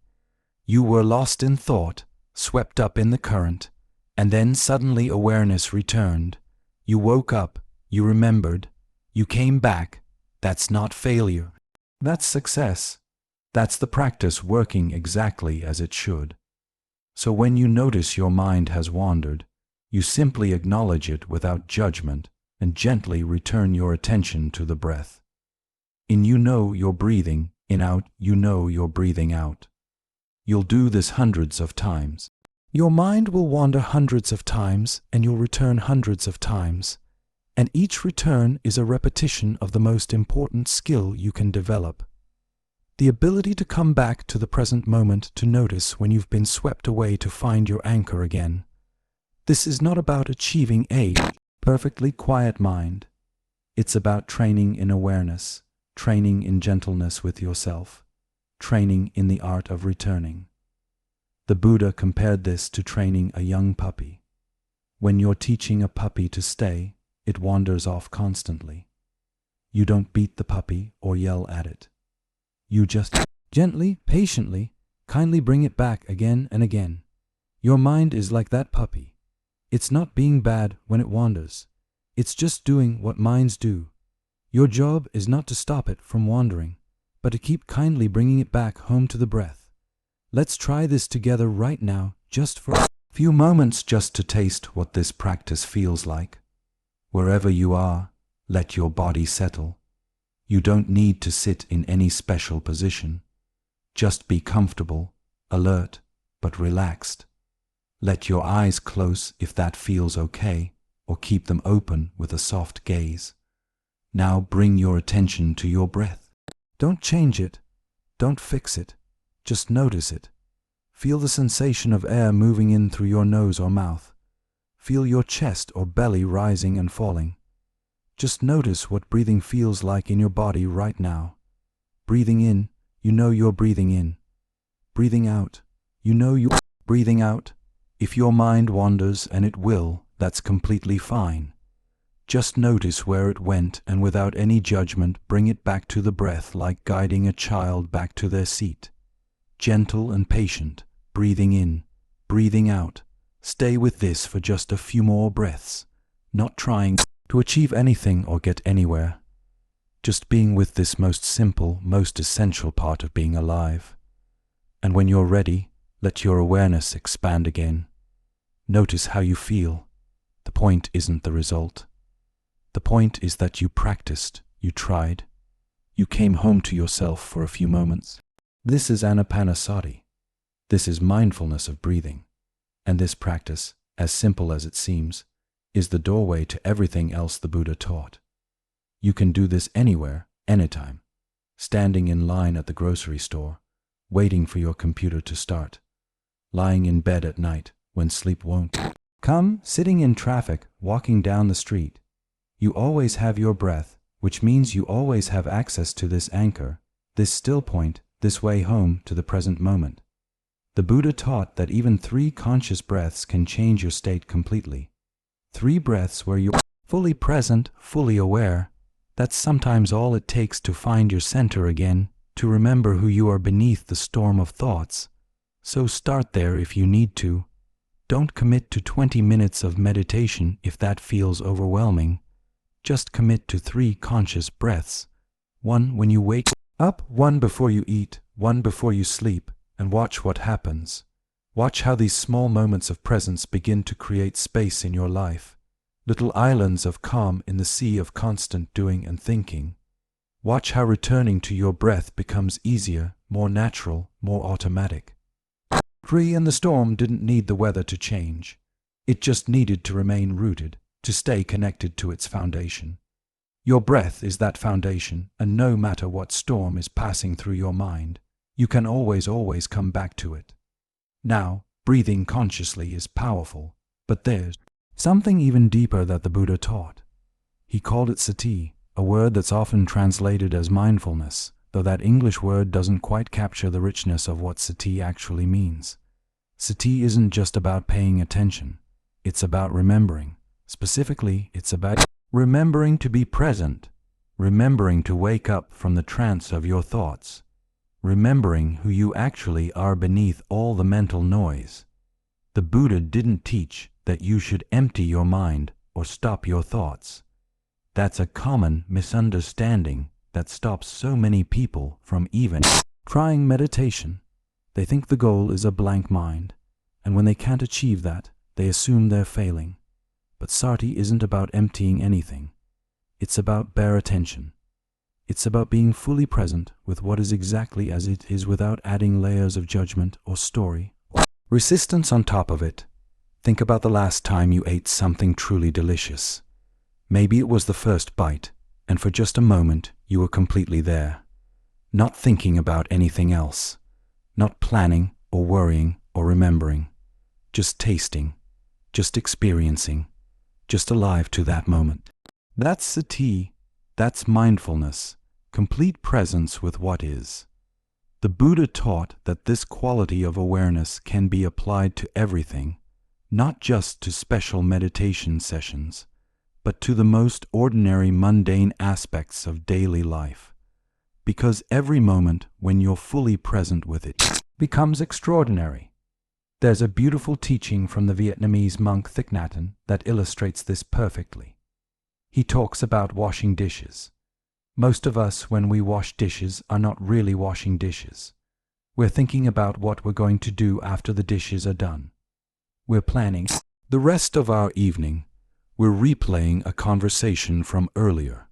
You were lost in thought, swept up in the current, and then suddenly awareness returned. You woke up, you remembered, you came back. That's not failure. That's success. That's the practice working exactly as it should. So when you notice your mind has wandered, you simply acknowledge it without judgment and gently return your attention to the breath. In, you know you're breathing. In, out, you know you're breathing out. You'll do this hundreds of times. Your mind will wander hundreds of times, and you'll return hundreds of times. And each return is a repetition of the most important skill you can develop. The ability to come back to the present moment, to notice when you've been swept away, to find your anchor again. This is not about achieving a perfectly quiet mind. It's about training in awareness, training in gentleness with yourself, training in the art of returning. The Buddha compared this to training a young puppy. When you're teaching a puppy to stay, it wanders off constantly. You don't beat the puppy or yell at it. You just gently, patiently, kindly bring it back again and again. Your mind is like that puppy. It's not being bad when it wanders. It's just doing what minds do. Your job is not to stop it from wandering, but to keep kindly bringing it back home to the breath. Let's try this together right now, just for a few moments, just to taste what this practice feels like. Wherever you are, let your body settle. You don't need to sit in any special position. Just be comfortable, alert, but relaxed. Let your eyes close if that feels okay, or keep them open with a soft gaze. Now bring your attention to your breath. Don't change it. Don't fix it. Just notice it. Feel the sensation of air moving in through your nose or mouth. Feel your chest or belly rising and falling. Just notice what breathing feels like in your body right now. Breathing in, you know you're breathing in. Breathing out, you know you're breathing out. If your mind wanders, and it will, that's completely fine. Just notice where it went, and without any judgment, bring it back to the breath, like guiding a child back to their seat. Gentle and patient, breathing in, breathing out. Stay with this for just a few more breaths, not trying to achieve anything or get anywhere. Just being with this most simple, most essential part of being alive. And when you're ready, let your awareness expand again. Notice how you feel. The point isn't the result. The point is that you practiced, you tried. You came home to yourself for a few moments. This is anapanasati. This is mindfulness of breathing. And this practice, as simple as it seems, is the doorway to everything else the Buddha taught. You can do this anywhere, anytime. Standing in line at the grocery store, waiting for your computer to start. Lying in bed at night when sleep won't come, sitting in traffic, walking down the street. You always have your breath, which means you always have access to this anchor, this still point, this way home to the present moment. The Buddha taught that even 3 conscious breaths can change your state completely. 3 breaths where you're fully present, fully aware. That's sometimes all it takes to find your center again, to remember who you are beneath the storm of thoughts. So start there if you need to. Don't commit to 20 minutes of meditation if that feels overwhelming. Just commit to 3 conscious breaths. 1 when you wake up, 1 before you eat, 1 before you sleep, and watch what happens. Watch how these small moments of presence begin to create space in your life. Little islands of calm in the sea of constant doing and thinking. Watch how returning to your breath becomes easier, more natural, more automatic. Tree and the storm didn't need the weather to change. It just needed to remain rooted, to stay connected to its foundation. Your breath is that foundation, and no matter what storm is passing through your mind, you can always come back to it. Now, breathing consciously is powerful, but there's something even deeper that the Buddha taught. He called it sati, a word that's often translated as mindfulness, though that English word doesn't quite capture the richness of what sati actually means. Sati isn't just about paying attention. It's about remembering. Specifically, it's about remembering to be present, remembering to wake up from the trance of your thoughts, remembering who you actually are beneath all the mental noise. The Buddha didn't teach that you should empty your mind or stop your thoughts. That's a common misunderstanding that stops so many people from even trying meditation. They think the goal is a blank mind, and when they can't achieve that, they assume they're failing. But sati isn't about emptying anything. It's about bare attention. It's about being fully present with what is exactly as it is without adding layers of judgment or story or resistance on top of it. Think about the last time you ate something truly delicious. Maybe it was the first bite, and for just a moment you were completely there. not thinking about anything else, not planning or worrying or remembering, just tasting, just experiencing, just alive to that moment. That's sati, that's mindfulness, complete presence with what is. The Buddha taught that this quality of awareness can be applied to everything, not just to special meditation sessions, but to the most ordinary mundane aspects of daily life. Because every moment when you're fully present with it becomes extraordinary. There's a beautiful teaching from the Vietnamese monk Thich Nhat Hanh that illustrates this perfectly. He talks about washing dishes. Most of us, when we wash dishes, are not really washing dishes. We're thinking about what we're going to do after the dishes are done. We're planning the rest of our evening. We're replaying a conversation from earlier.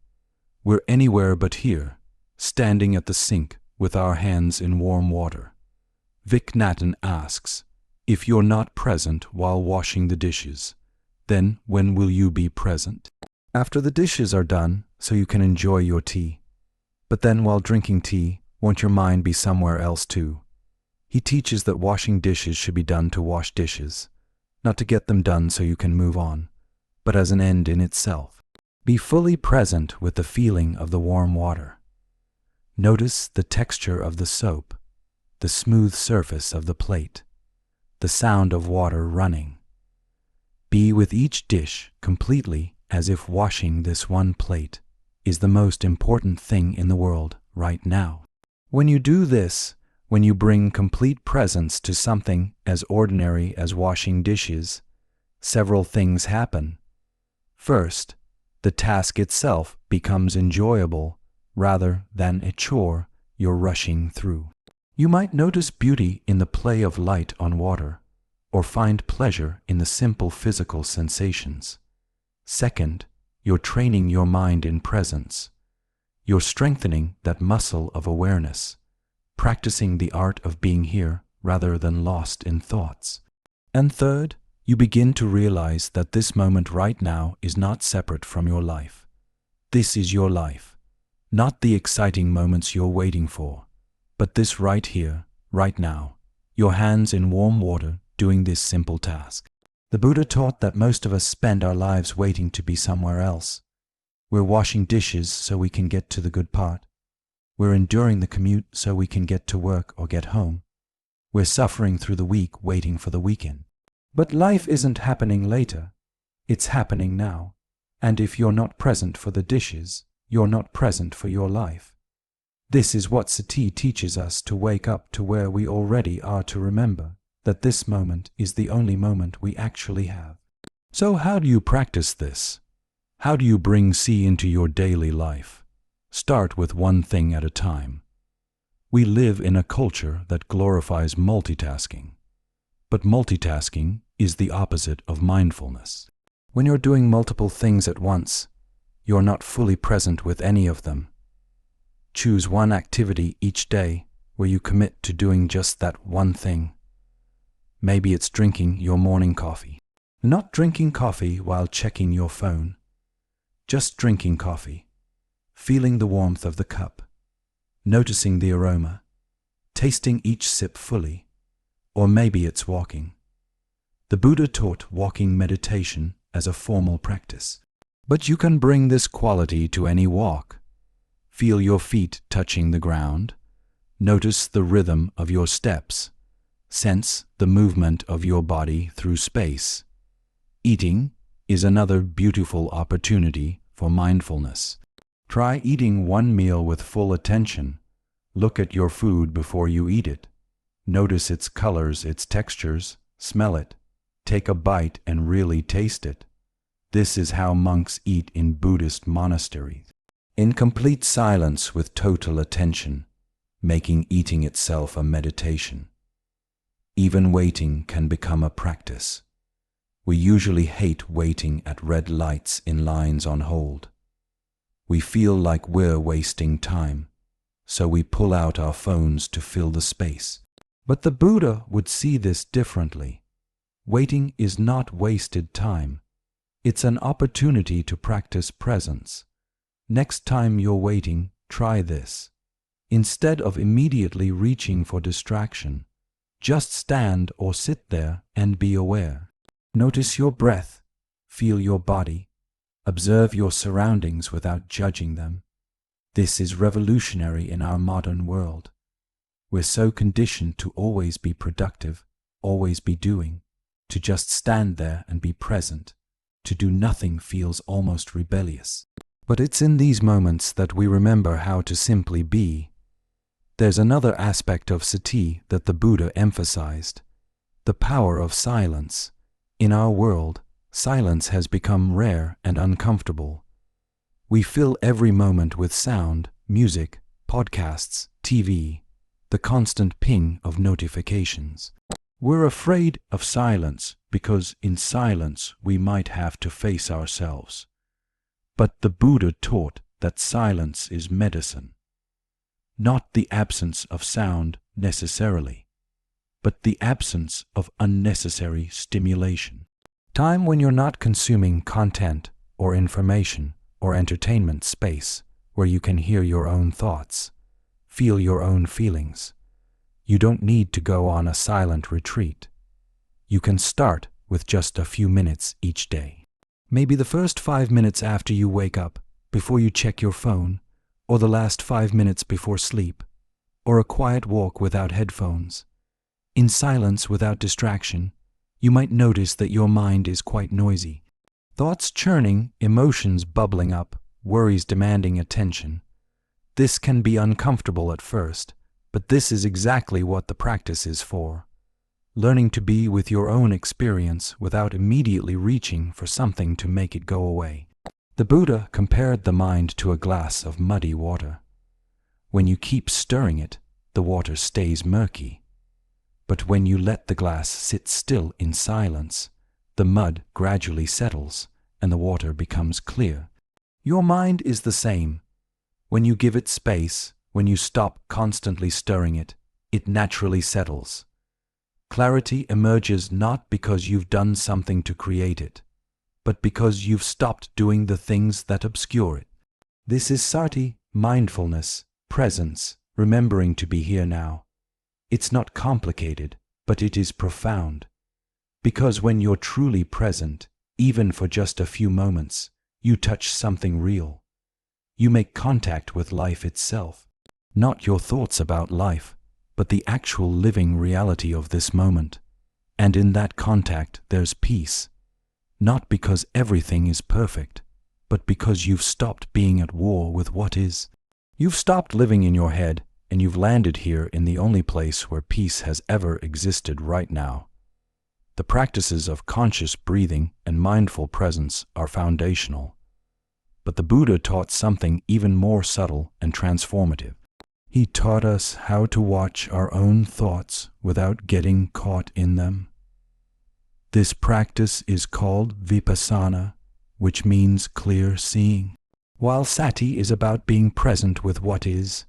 We're anywhere but here, standing at the sink with our hands in warm water. Thich Nhat Hanh asks, if you're not present while washing the dishes, then when will you be present? After the dishes are done, so you can enjoy your tea. But then while drinking tea, won't your mind be somewhere else too? He teaches that washing dishes should be done to wash dishes, not to get them done so you can move on, but as an end in itself. Be fully present with the feeling of the warm water. Notice the texture of the soap, the smooth surface of the plate, the sound of water running. Be with each dish completely as if washing this one plate is the most important thing in the world right now. When you do this, when you bring complete presence to something as ordinary as washing dishes, several things happen. First, the task itself becomes enjoyable rather than a chore you're rushing through. You might notice beauty in the play of light on water, or find pleasure in the simple physical sensations. Second, you're training your mind in presence. You're strengthening that muscle of awareness, practicing the art of being here rather than lost in thoughts. And third, you begin to realize that this moment right now is not separate from your life. This is your life, not the exciting moments you're waiting for, but this right here, right now, your hands in warm water doing this simple task. The Buddha taught that most of us spend our lives waiting to be somewhere else. We're washing dishes so we can get to the good part. We're enduring the commute so we can get to work or get home. We're suffering through the week waiting for the weekend. But life isn't happening later. It's happening now. And if you're not present for the dishes, you're not present for your life. This is what Sati teaches us, to wake up to where we already are, to remember that this moment is the only moment we actually have. So how do you practice this? How do you bring C into your daily life? Start with one thing at a time. We live in a culture that glorifies multitasking. But multitasking is the opposite of mindfulness. When you're doing multiple things at once, you're not fully present with any of them. Choose one activity each day where you commit to doing just that one thing. Maybe it's drinking your morning coffee. Not drinking coffee while checking your phone. Just drinking coffee, feeling the warmth of the cup, noticing the aroma, tasting each sip fully. Or maybe it's walking. The Buddha taught walking meditation as a formal practice. But you can bring this quality to any walk. Feel your feet touching the ground. Notice the rhythm of your steps. Sense the movement of your body through space. Eating is another beautiful opportunity for mindfulness. Try eating one meal with full attention. Look at your food before you eat it. Notice its colors, its textures, smell it. Take a bite and really taste it. This is how monks eat in Buddhist monasteries. In complete silence with total attention, making eating itself a meditation. Even waiting can become a practice. We usually hate waiting at red lights in lines on hold. We feel like we're wasting time, so we pull out our phones to fill the space. But the Buddha would see this differently. Waiting is not wasted time. It's an opportunity to practice presence. Next time you're waiting, try this. Instead of immediately reaching for distraction, just stand or sit there and be aware. Notice your breath, feel your body, observe your surroundings without judging them. This is revolutionary in our modern world. We're so conditioned to always be productive, always be doing. To just stand there and be present, to do nothing feels almost rebellious. But it's in these moments that we remember how to simply be. There's another aspect of sati that the Buddha emphasized: the power of silence. In our world, silence has become rare and uncomfortable. We fill every moment with sound, music, podcasts, TV, the constant ping of notifications. We're afraid of silence because in silence we might have to face ourselves. But the Buddha taught that silence is medicine. Not the absence of sound necessarily, but the absence of unnecessary stimulation. Time when you're not consuming content or information or entertainment space where you can hear your own thoughts, feel your own feelings. You don't need to go on a silent retreat. You can start with just a few minutes each day. Maybe the first 5 minutes after you wake up, before you check your phone, or the last 5 minutes before sleep, or a quiet walk without headphones. In silence without distraction, you might notice that your mind is quite noisy. Thoughts churning, emotions bubbling up, worries demanding attention. This can be uncomfortable at first, but this is exactly what the practice is for. Learning to be with your own experience without immediately reaching for something to make it go away. The Buddha compared the mind to a glass of muddy water. When you keep stirring it, the water stays murky. But when you let the glass sit still in silence, the mud gradually settles and the water becomes clear. Your mind is the same. When you give it space, when you stop constantly stirring it, it naturally settles. Clarity emerges not because you've done something to create it, but because you've stopped doing the things that obscure it. This is sati, mindfulness, presence, remembering to be here now. It's not complicated, but it is profound. Because when you're truly present, even for just a few moments, you touch something real. You make contact with life itself. Not your thoughts about life, but the actual living reality of this moment. And in that contact there's peace. Not because everything is perfect, but because you've stopped being at war with what is. You've stopped living in your head, and you've landed here in the only place where peace has ever existed right now. The practices of conscious breathing and mindful presence are foundational. But the Buddha taught something even more subtle and transformative. He taught us how to watch our own thoughts without getting caught in them. This practice is called vipassana, which means clear seeing. While sati is about being present with what is,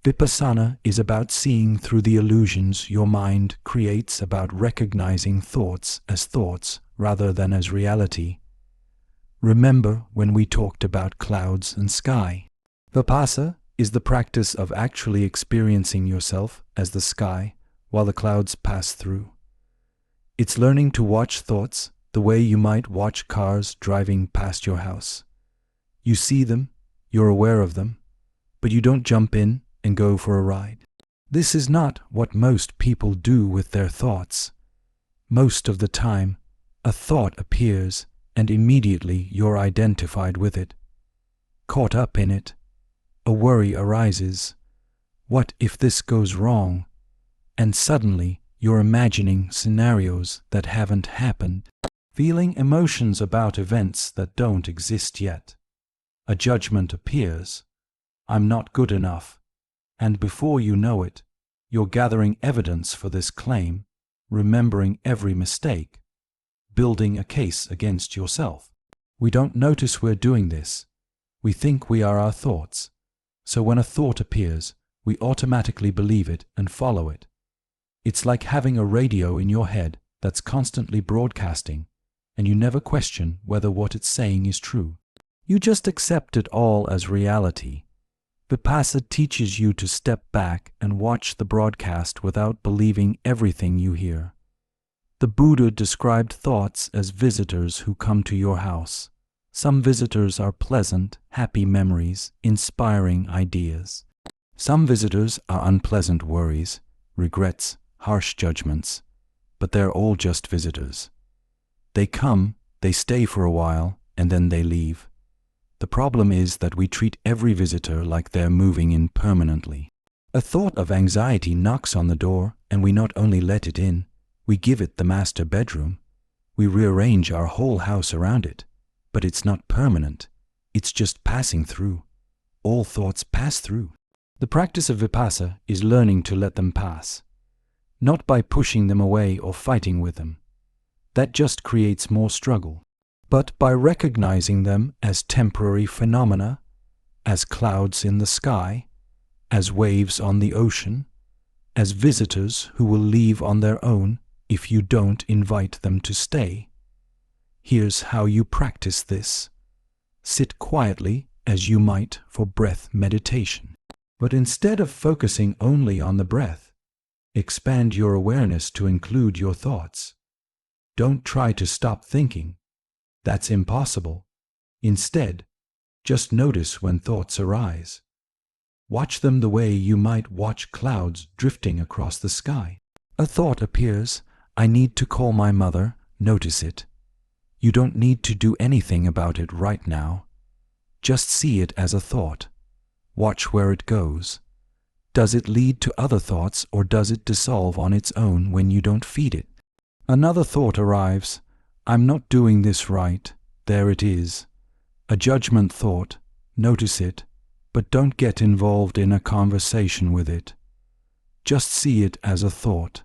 vipassana is about seeing through the illusions your mind creates about recognizing thoughts as thoughts rather than as reality. Remember when we talked about clouds and sky? Vipassana is the practice of actually experiencing yourself as the sky while the clouds pass through. It's learning to watch thoughts the way you might watch cars driving past your house. You see them, you're aware of them, but you don't jump in and go for a ride. This is not what most people do with their thoughts. Most of the time, a thought appears and immediately you're identified with it, caught up in it. A worry arises. What if this goes wrong? And suddenly you're imagining scenarios that haven't happened, feeling emotions about events that don't exist yet. A judgment appears. I'm not good enough. And before you know it, you're gathering evidence for this claim, remembering every mistake, building a case against yourself. We don't notice we're doing this. We think we are our thoughts. So when a thought appears, we automatically believe it and follow it. It's like having a radio in your head that's constantly broadcasting, and you never question whether what it's saying is true. You just accept it all as reality. Vipassana teaches you to step back and watch the broadcast without believing everything you hear. The Buddha described thoughts as visitors who come to your house. Some visitors are pleasant, happy memories, inspiring ideas. Some visitors are unpleasant worries, regrets, harsh judgments, but they're all just visitors. They come, they stay for a while, and then they leave. The problem is that we treat every visitor like they're moving in permanently. A thought of anxiety knocks on the door, and we not only let it in, we give it the master bedroom. We rearrange our whole house around it, but it's not permanent. It's just passing through. All thoughts pass through. The practice of Vipassana is learning to let them pass, not by pushing them away or fighting with them. That just creates more struggle. But by recognizing them as temporary phenomena, as clouds in the sky, as waves on the ocean, as visitors who will leave on their own if you don't invite them to stay. Here's how you practice this. Sit quietly as you might for breath meditation. But instead of focusing only on the breath, expand your awareness to include your thoughts. Don't try to stop thinking. That's impossible. Instead, just notice when thoughts arise. Watch them the way you might watch clouds drifting across the sky. A thought appears, I need to call my mother, notice it. You don't need to do anything about it right now. Just see it as a thought. Watch where it goes. Does it lead to other thoughts or does it dissolve on its own when you don't feed it? Another thought arrives. I'm not doing this right. There it is. A judgment thought. Notice it, but don't get involved in a conversation with it. Just see it as a thought.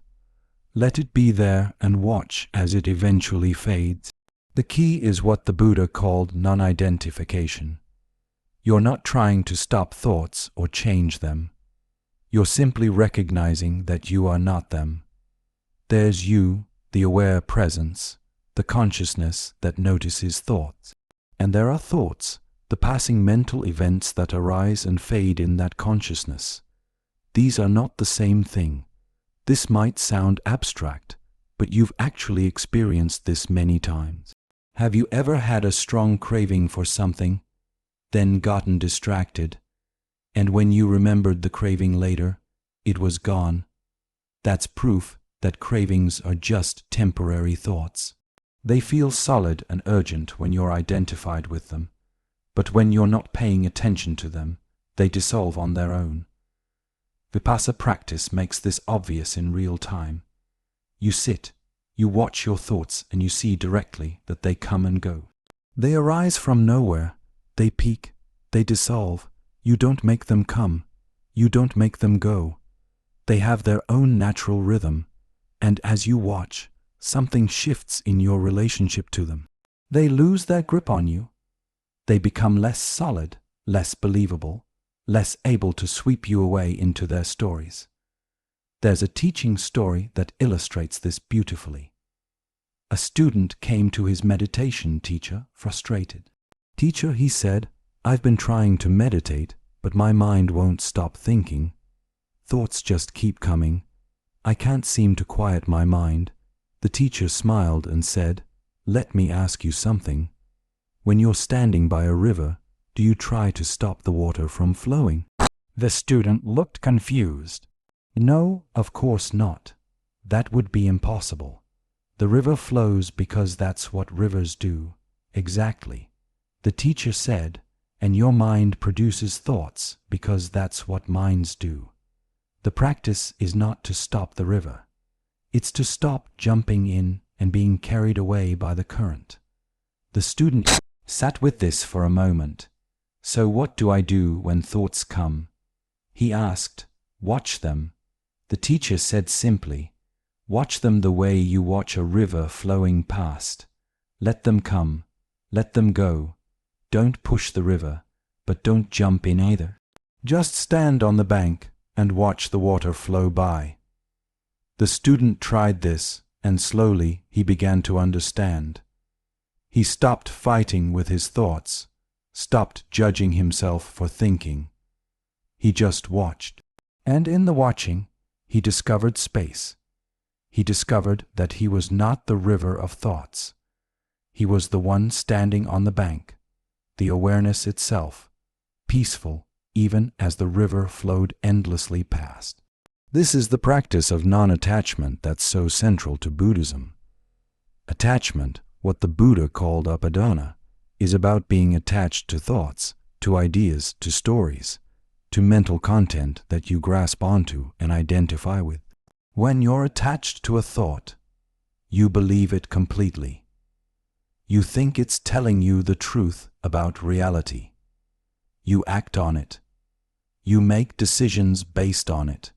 Let it be there and watch as it eventually fades. The key is what the Buddha called non-identification. You're not trying to stop thoughts or change them. You're simply recognizing that you are not them. There's you, the aware presence, the consciousness that notices thoughts. And there are thoughts, the passing mental events that arise and fade in that consciousness. These are not the same thing. This might sound abstract, but you've actually experienced this many times. Have you ever had a strong craving for something, then gotten distracted, and when you remembered the craving later, it was gone? That's proof that cravings are just temporary thoughts. They feel solid and urgent when you're identified with them, but when you're not paying attention to them, they dissolve on their own. Vipassana practice makes this obvious in real time. You sit, you watch your thoughts, and you see directly that they come and go. They arise from nowhere, they peak, they dissolve. You don't make them come, you don't make them go. They have their own natural rhythm, and as you watch, something shifts in your relationship to them. They lose their grip on you. They become less solid, less believable, less able to sweep you away into their stories. There's a teaching story that illustrates this beautifully. A student came to his meditation teacher frustrated. Teacher, he said, I've been trying to meditate, but my mind won't stop thinking. Thoughts just keep coming. I can't seem to quiet my mind. The teacher smiled and said, let me ask you something. When you're standing by a river, do you try to stop the water from flowing? The student looked confused. No, of course not. That would be impossible. The river flows because that's what rivers do. Exactly. The teacher said, and your mind produces thoughts because that's what minds do. The practice is not to stop the river. It's to stop jumping in and being carried away by the current. The student sat with this for a moment. So what do I do when thoughts come? He asked, watch them. The teacher said simply, watch them the way you watch a river flowing past. Let them come, let them go. Don't push the river, but don't jump in either. Just stand on the bank and watch the water flow by. The student tried this, and slowly he began to understand. He stopped fighting with his thoughts, stopped judging himself for thinking. He just watched. And in the watching, he discovered space. He discovered that he was not the river of thoughts. He was the one standing on the bank, the awareness itself, peaceful even as the river flowed endlessly past. This is the practice of non-attachment that's so central to Buddhism. Attachment, what the Buddha called upadana, is about being attached to thoughts, to ideas, to stories, to mental content that you grasp onto and identify with. When you're attached to a thought, you believe it completely. You think it's telling you the truth about reality. You act on it. You make decisions based on it.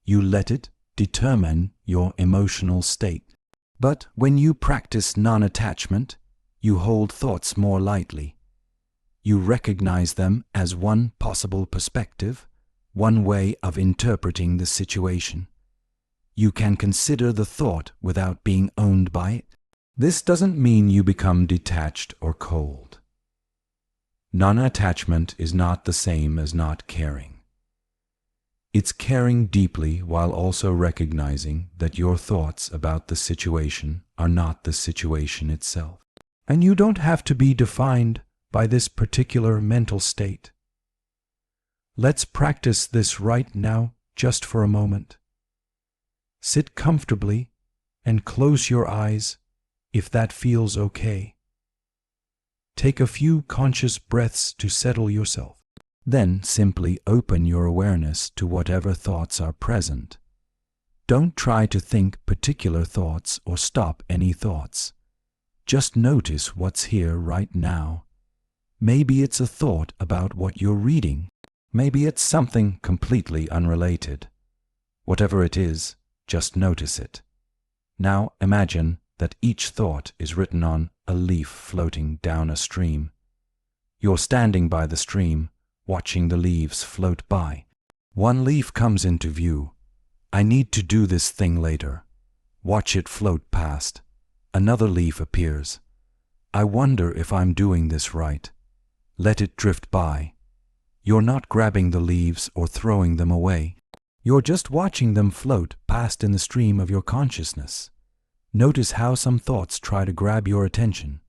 You let it determine your emotional state. But when you practice non-attachment, you hold thoughts more lightly. You recognize them as one possible perspective, one way of interpreting the situation. You can consider the thought without being owned by it. This doesn't mean you become detached or cold. Non-attachment is not the same as not caring. It's caring deeply while also recognizing that your thoughts about the situation are not the situation itself. And you don't have to be defined by this particular mental state. Let's practice this right now, just for a moment. Sit comfortably and close your eyes if that feels okay. Take a few conscious breaths to settle yourself. Then simply open your awareness to whatever thoughts are present. Don't try to think particular thoughts or stop any thoughts. Just notice what's here right now. Maybe it's a thought about what you're reading. Maybe it's something completely unrelated. Whatever it is, just notice it. Now imagine that each thought is written on a leaf floating down a stream. You're standing by the stream, watching the leaves float by. One leaf comes into view. I need to do this thing later. Watch it float past. Another leaf appears. I wonder if I'm doing this right. Let it drift by. You're not grabbing the leaves or throwing them away. You're just watching them float past in the stream of your consciousness. Notice how some thoughts try to grab your attention.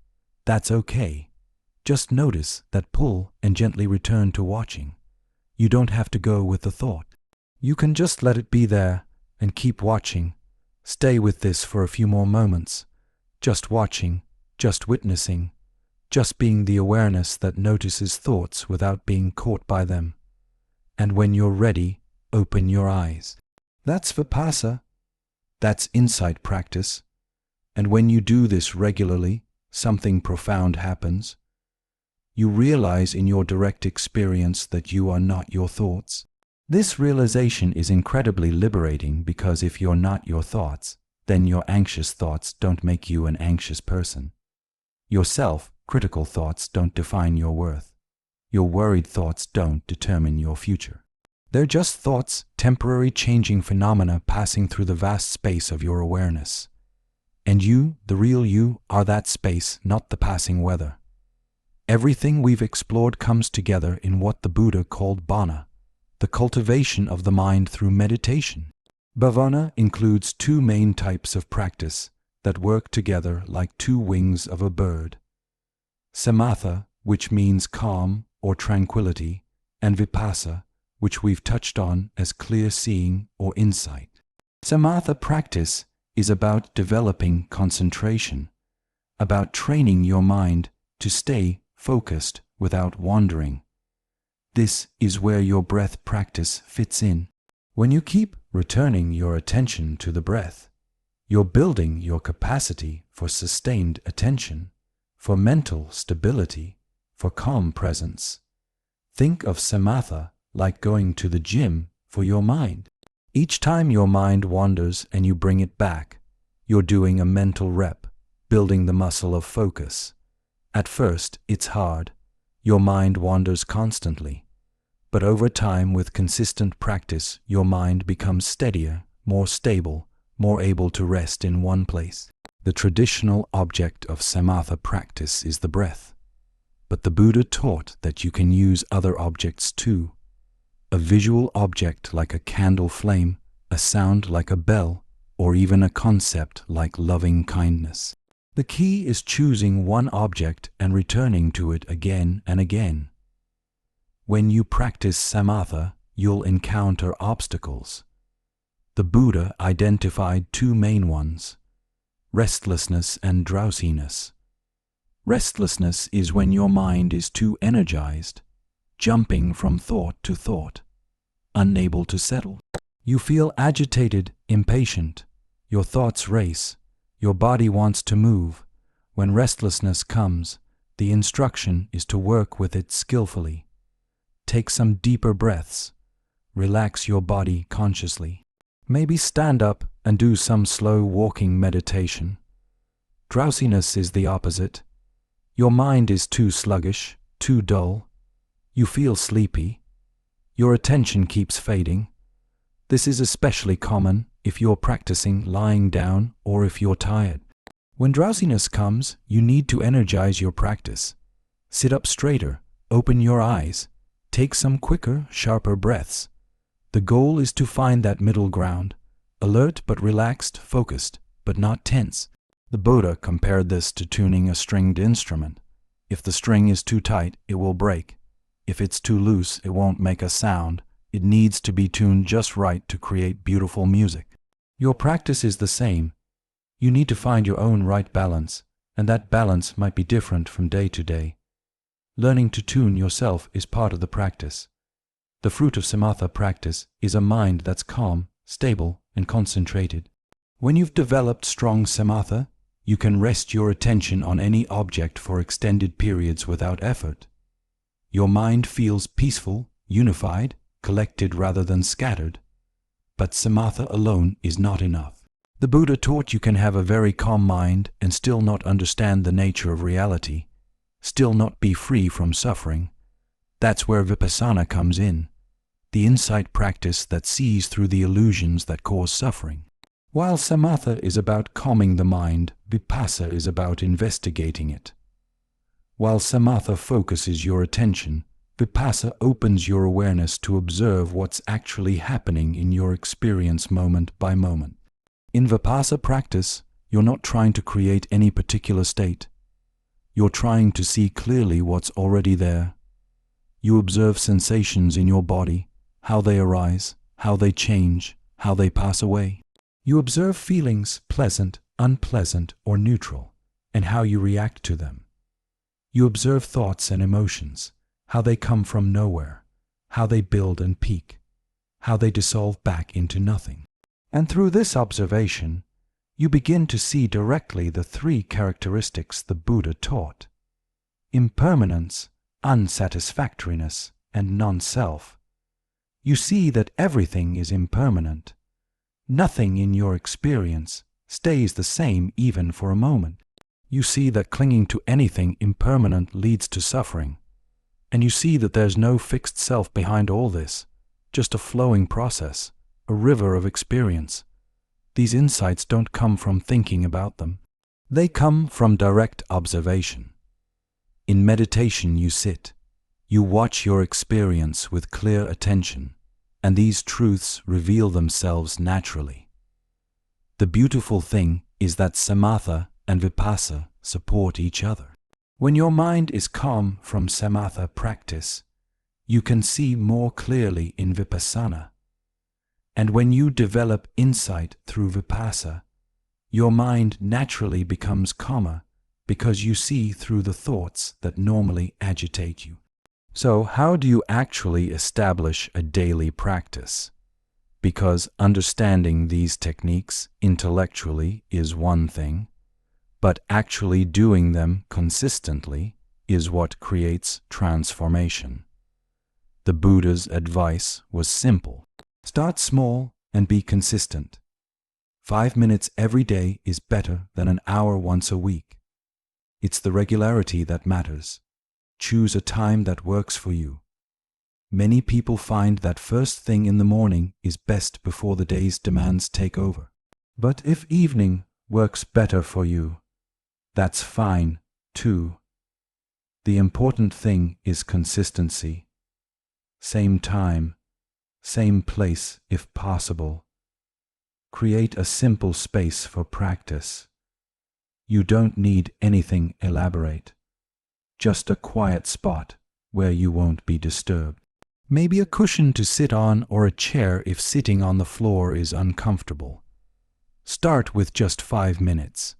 That's okay. Just notice that pull and gently return to watching. You don't have to go with the thought. You can just let it be there and keep watching. Stay with this for a few more moments. Just watching, just witnessing, just being the awareness that notices thoughts without being caught by them. And when you're ready, open your eyes. That's vipassana. That's insight practice. And when you do this regularly, something profound happens. You realize in your direct experience that you are not your thoughts. This realization is incredibly liberating because if you're not your thoughts, then your anxious thoughts don't make you an anxious person. Your self-critical thoughts don't define your worth. Your worried thoughts don't determine your future. They're just thoughts, temporary changing phenomena passing through the vast space of your awareness. And you, the real you, are that space, not the passing weather. Everything we've explored comes together in what the Buddha called bhana, the cultivation of the mind through meditation. Bhavana includes two main types of practice that work together like two wings of a bird. Samatha, which means calm or tranquility, and vipassana, which we've touched on as clear seeing or insight. Samatha practice is about developing concentration, about training your mind to stay focused without wandering. This is where your breath practice fits in. When you keep returning your attention to the breath, you're building your capacity for sustained attention, for mental stability, for calm presence. Think of samatha like going to the gym for your mind. Each time your mind wanders and you bring it back, you're doing a mental rep, building the muscle of focus. At first, it's hard. Your mind wanders constantly. But over time, with consistent practice, your mind becomes steadier, more stable, more able to rest in one place. The traditional object of samatha practice is the breath. But the Buddha taught that you can use other objects too. a visual object like a candle flame, a sound like a bell, or even a concept like loving kindness. The key is choosing one object and returning to it again and again. When you practice samatha, you'll encounter obstacles. The Buddha identified two main ones: restlessness and drowsiness. Restlessness is when your mind is too energized, jumping from thought to thought, unable to settle. You feel agitated, impatient. Your thoughts race. Your body wants to move. When restlessness comes, the instruction is to work with it skillfully. Take some deeper breaths. Relax your body consciously. Maybe stand up and do some slow walking meditation. Drowsiness is the opposite. Your mind is too sluggish, too dull. You feel sleepy. Your attention keeps fading. This is especially common if you're practicing lying down or if you're tired. When drowsiness comes, you need to energize your practice. Sit up straighter, open your eyes, take some quicker, sharper breaths. The goal is to find that middle ground, alert but relaxed, focused but not tense. The Buddha compared this to tuning a stringed instrument. If the string is too tight, it will break. If it's too loose, it won't make a sound. It needs to be tuned just right to create beautiful music. Your practice is the same. You need to find your own right balance, and that balance might be different from day to day. Learning to tune yourself is part of the practice. The fruit of samatha practice is a mind that's calm, stable, and concentrated. When you've developed strong samatha, you can rest your attention on any object for extended periods without effort. Your mind feels peaceful, unified, collected rather than scattered. But samatha alone is not enough. The Buddha taught you can have a very calm mind and still not understand the nature of reality, still not be free from suffering. That's where vipassana comes in, the insight practice that sees through the illusions that cause suffering. While samatha is about calming the mind, vipassana is about investigating it. While samatha focuses your attention, vipassana opens your awareness to observe what's actually happening in your experience moment by moment. In vipassana practice, you're not trying to create any particular state. You're trying to see clearly what's already there. You observe sensations in your body, how they arise, how they change, how they pass away. You observe feelings, pleasant, unpleasant, or neutral, and how you react to them. You observe thoughts and emotions, how they come from nowhere, how they build and peak, how they dissolve back into nothing. And through this observation, you begin to see directly the three characteristics the Buddha taught: impermanence, unsatisfactoriness, and non-self. You see that everything is impermanent. Nothing in your experience stays the same even for a moment. You see that clinging to anything impermanent leads to suffering. And you see that there's no fixed self behind all this, just a flowing process, a river of experience. These insights don't come from thinking about them. They come from direct observation. In meditation you sit. You watch your experience with clear attention, and these truths reveal themselves naturally. The beautiful thing is that samatha and vipassana support each other. When your mind is calm from samatha practice, you can see more clearly in vipassana. And when you develop insight through vipassana, your mind naturally becomes calmer because you see through the thoughts that normally agitate you. So how do you actually establish a daily practice? Because understanding these techniques intellectually is one thing, but actually doing them consistently is what creates transformation. The Buddha's advice was simple. Start small and be consistent. 5 minutes every day is better than an hour once a week. It's the regularity that matters. Choose a time that works for you. Many people find that first thing in the morning is best before the day's demands take over. But if evening works better for you, that's fine too. The important thing is consistency. Same time, same place if possible. Create a simple space for practice. You don't need anything elaborate. Just a quiet spot where you won't be disturbed. Maybe a cushion to sit on or a chair if sitting on the floor is uncomfortable. Start with just 5 minutes.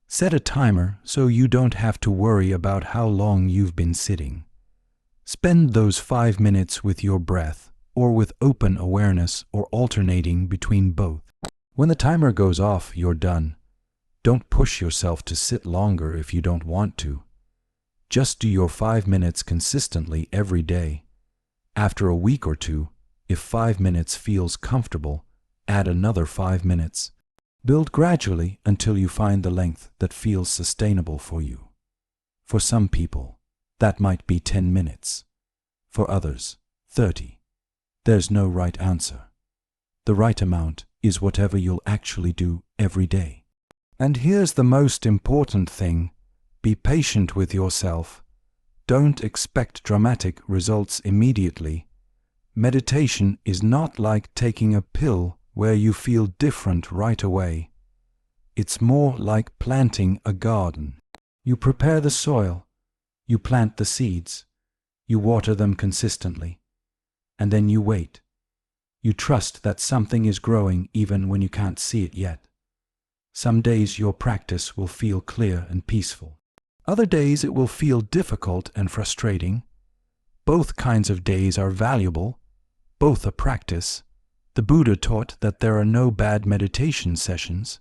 Set a timer so you don't have to worry about how long you've been sitting. Spend those 5 minutes with your breath or with open awareness or alternating between both. When the timer goes off, you're done. Don't push yourself to sit longer if you don't want to. Just do your 5 minutes consistently every day. After a week or two, if 5 minutes feels comfortable, add another 5 minutes. Build gradually until you find the length that feels sustainable for you. For some people, that might be 10 minutes. For others, 30. There's no right answer. The right amount is whatever you'll actually do every day. And here's the most important thing. Be patient with yourself. Don't expect dramatic results immediately. Meditation is not like taking a pill where you feel different right away. It's more like planting a garden. You prepare the soil, you plant the seeds, you water them consistently, and then you wait. You trust that something is growing even when you can't see it yet. Some days your practice will feel clear and peaceful. Other days it will feel difficult and frustrating. Both kinds of days are valuable, both a practice. The Buddha taught that there are no bad meditation sessions.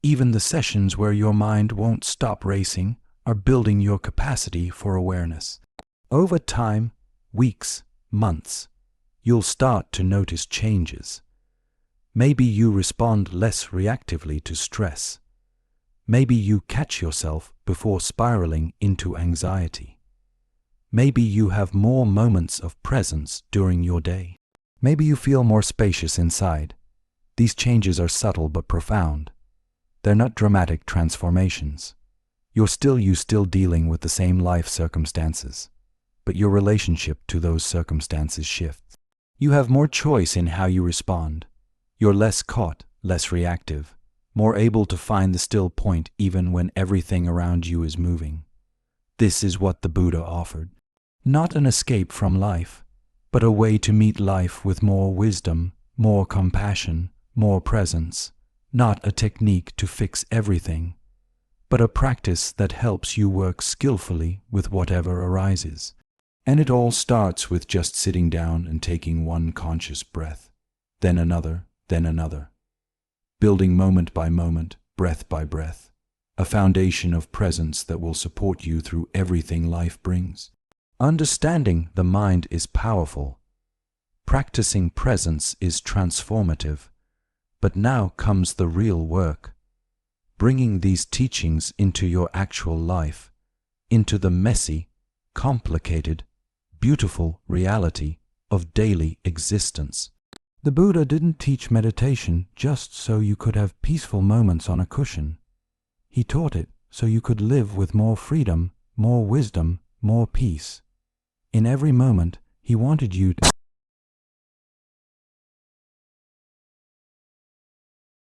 Even the sessions where your mind won't stop racing are building your capacity for awareness. Over time, weeks, months, you'll start to notice changes. Maybe you respond less reactively to stress. Maybe you catch yourself before spiraling into anxiety. Maybe you have more moments of presence during your day. Maybe you feel more spacious inside. These changes are subtle but profound. They're not dramatic transformations. You're still dealing with the same life circumstances, but your relationship to those circumstances shifts. You have more choice in how you respond. You're less caught, less reactive, more able to find the still point even when everything around you is moving. This is what the Buddha offered. Not an escape from life, but a way to meet life with more wisdom, more compassion, more presence. Not a technique to fix everything, but a practice that helps you work skillfully with whatever arises. And it all starts with just sitting down and taking one conscious breath, then another, building moment by moment, breath by breath, a foundation of presence that will support you through everything life brings. Understanding the mind is powerful. Practicing presence is transformative. But now comes the real work. Bringing these teachings into your actual life, into the messy, complicated, beautiful reality of daily existence. The Buddha didn't teach meditation just so you could have peaceful moments on a cushion. He taught it so you could live with more freedom, more wisdom, more peace. In every moment, he wanted you to